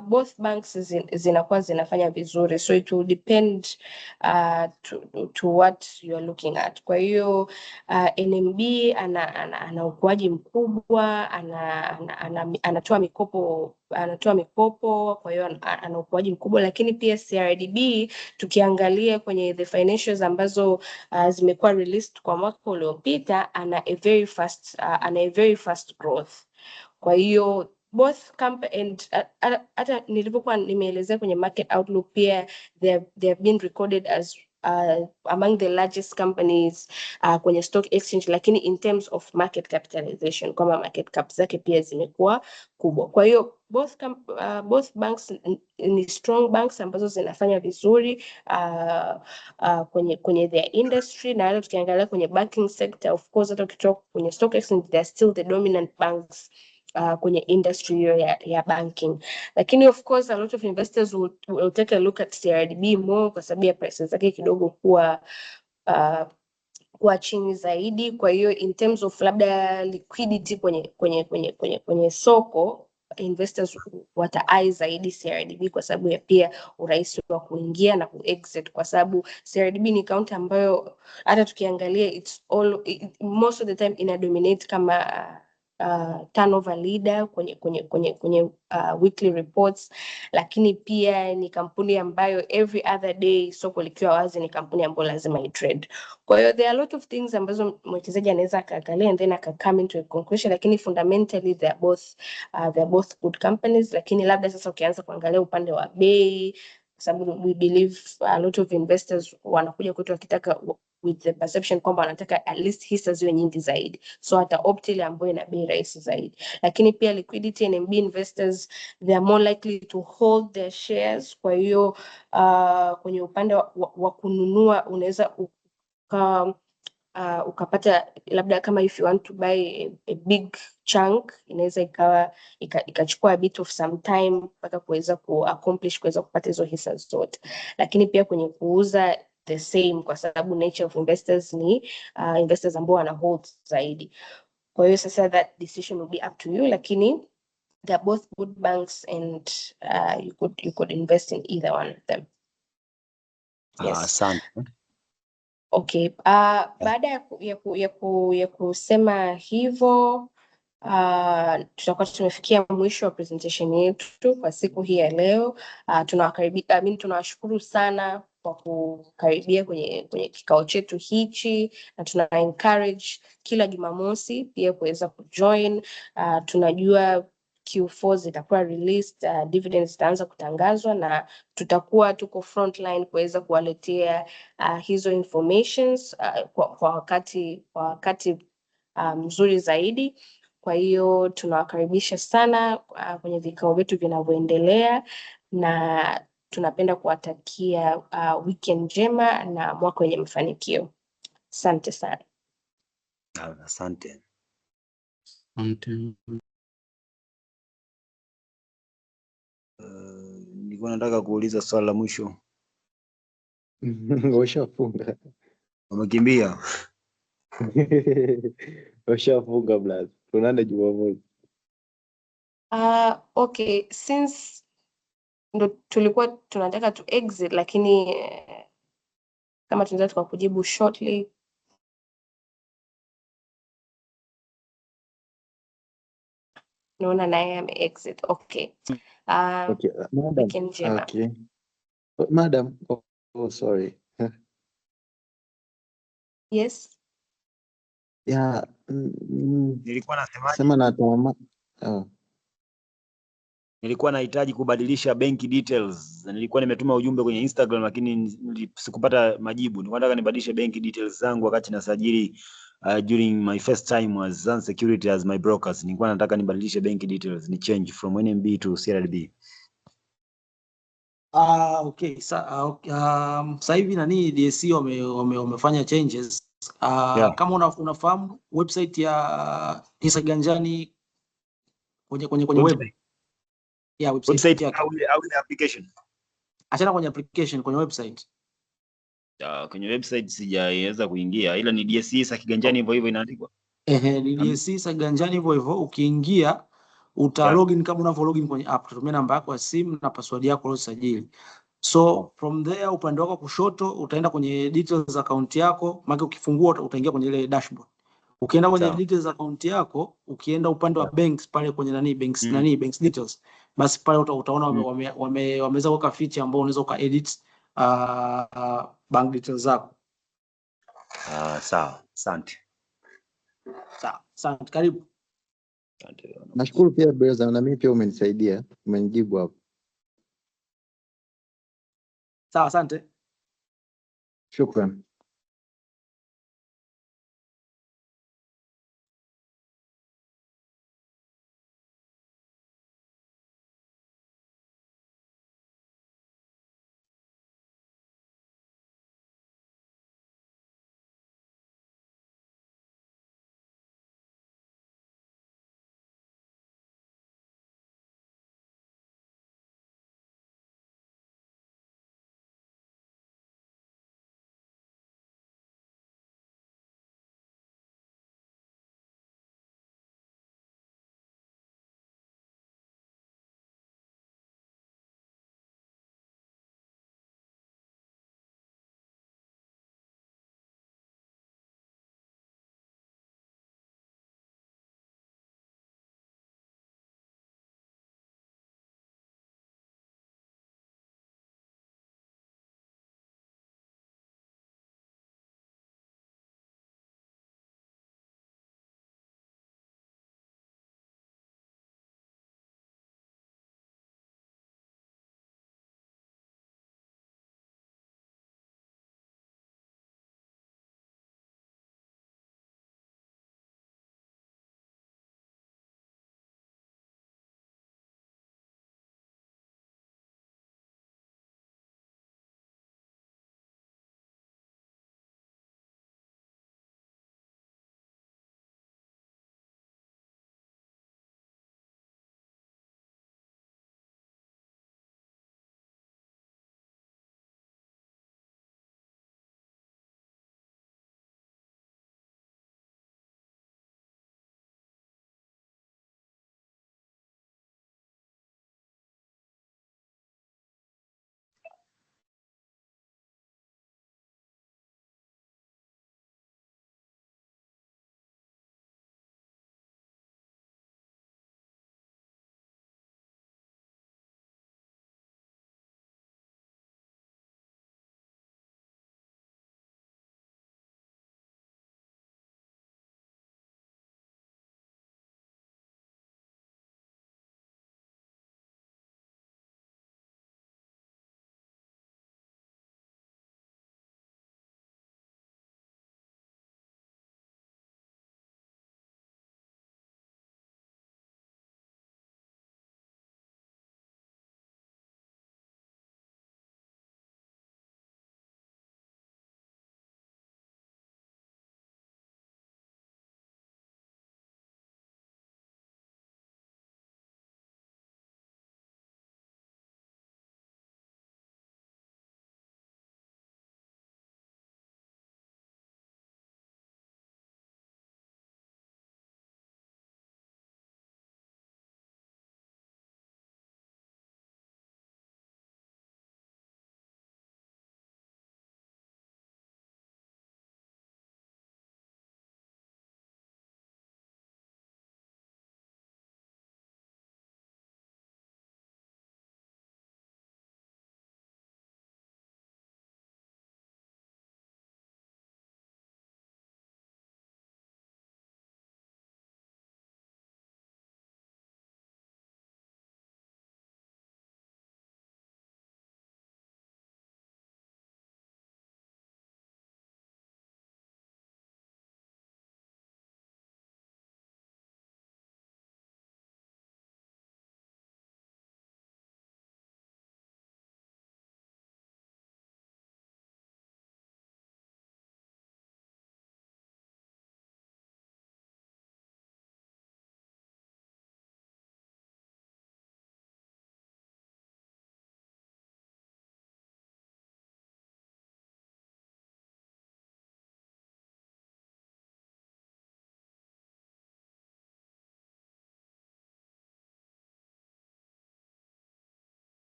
both banks zinakuwa zinafanya vizuri, so it will depend to what you are looking at. Kwa hiyo NMB ana ukuaji mkubwa, anatoa mikopo, kwa hiyo ana ukuaji mkubwa, lakini pia CRDB tukiangalia kwenye the financials ambazo zimekuwa released kwa mwaka uliopita, ana a very fast growth. Kwa hiyo both and hata nilipokuwa nimeelezea kwenye market outlook pia they have been recorded as among the largest companies kwenye stock exchange, lakini in terms of market capitalization kwamba market cap zake pia zimekuwa kubwa. Kwa hiyo both banks ni strong banks ambazo zinafanya vizuri kwenye their industry, na hata tukiangalia kwenye banking sector, of course hata ukitoka kwenye stock exchange they are still the dominant banks kwenye industry hiyo ya banking. Lakini of course a lot of investors will take a look at CRDB more kwa sababu ya prices zake kidogo kuwa chini zaidi. Kwa hiyo in terms of labda liquidity kwenye soko, investors wata-eye zaidi CRDB kwa sababu ya pia urahisi wa kuingia na ku-exit, kwa sababu CRDB ni account ambayo hata tukiangalia most of the time ina dominate kama turnover leader kwenye weekly reports, lakini pia ni kampuni ambayo every other day soko likiwa wazi ni kampuni ambayo lazima i-trade. Kwa hiyo there are a lot of things ambazo mwekezaji anaweza akaangalia and then come into a conclusion, lakini fundamentally they are both good companies. Lakini labda sasa ukianza kuangalia upande wa bei, kwa sababu we believe a lot of investors wanakuja kwetu wakitaka with the perception kwamba wanataka at least hisa ziwe nyingi zaidi, so hata opt ile ambayo ina bei rahisi zaidi. Lakini pia liquidity, NMB investors they are more likely to hold their shares. Kwa hiyo kwenye upande wa kununua unaweza ukapata labda kama if you want to buy a big chunk, inaweza ikachukua a bit of some time mpaka kuweza kuaccomplish kuweza kupata hizo hisa zote. Lakini pia kwenye kuuza the same, kwa sababu nature of investors ni investors ambao wana hold zaidi. Kwa hiyo sasa that decision will be up to you, lakini they are both good banks and you could invest in either one of them. Yes. Asante. Okay. Baada ya kusema hivyo, tutakuwa tumefikia mwisho wa presentation yetu kwa siku hii ya leo. Tunawashukuru sana kwa kukaribia kwenye kikao chetu hichi, na tuna encourage kila Jumamosi pia kuweza kujoin. Tunajua Q4 zitakuwa released, dividends zitaanza kutangazwa, na tutakuwa tuko frontline kuweza kuwaletea hizo informations kwa wakati mzuri zaidi. Kwa hiyo tunawakaribisha sana kwenye vikao vyetu vinavyoendelea, na tunapenda kuwatakia weekend njema na mwaka wenye mafanikio. Asante sana. Asante. Nilikuwa nataka kuuliza swali la mwisho. Ushafunga. Umekimbia. Ushafunga blaza. Tunaenda Jumamosi. Okay, since ndo tulikuwa tunataka to exit, lakini kama tunaweza tukakujibu shortly. Naona naye ame exit. Okay. Okay, madam. Weekend njema. Okay. Madam, oh sorry. Yes. Yeah. Nilikuwa nasemaje? Sema na tama. Nilikuwa nahitaji kubadilisha bank details. Nilikuwa nimetuma ujumbe kwenye Instagram lakini sikupata majibu. Nilikuwa nataka nibadilishe bank details zangu wakati nasajili during my first time as Zan Security as my brokers. Nilikuwa nataka nibadilishe bank details, ni change from NMB to CRDB. Okay. Sasa hivi nani DSC wamefanya changes. Yeah. Kama unafahamu website ya Hisa Kiganjani kwenye web. Yeah, website yake au application. Achana kwenye application, kwenye website. Kwenye website sijaweza kuingia, ila ni DSC Hisa Kiganjani hivyo inaandikwa. Ni DSC Hisa Kiganjani hivyo, ukiingia login kama unavyo login kwenye app, tumia namba yako ya simu na password yako uliyosajili. So from there upande wako kushoto utaenda kwenye details account yako, maana ukifungua utaingia kwenye ile dashboard. Ukienda kwenye details account yako, ukienda upande wa banks pale kwenye banks details, basi pale utaona wameweza kuweka feature ambayo unaweza ukaedit bank details zako. Sawa, asante. Sawa, asante, karibu. Nashukuru pia brother, na mimi pia umenisaidia, umenijibu hapo. Sawa, asante. Shukran.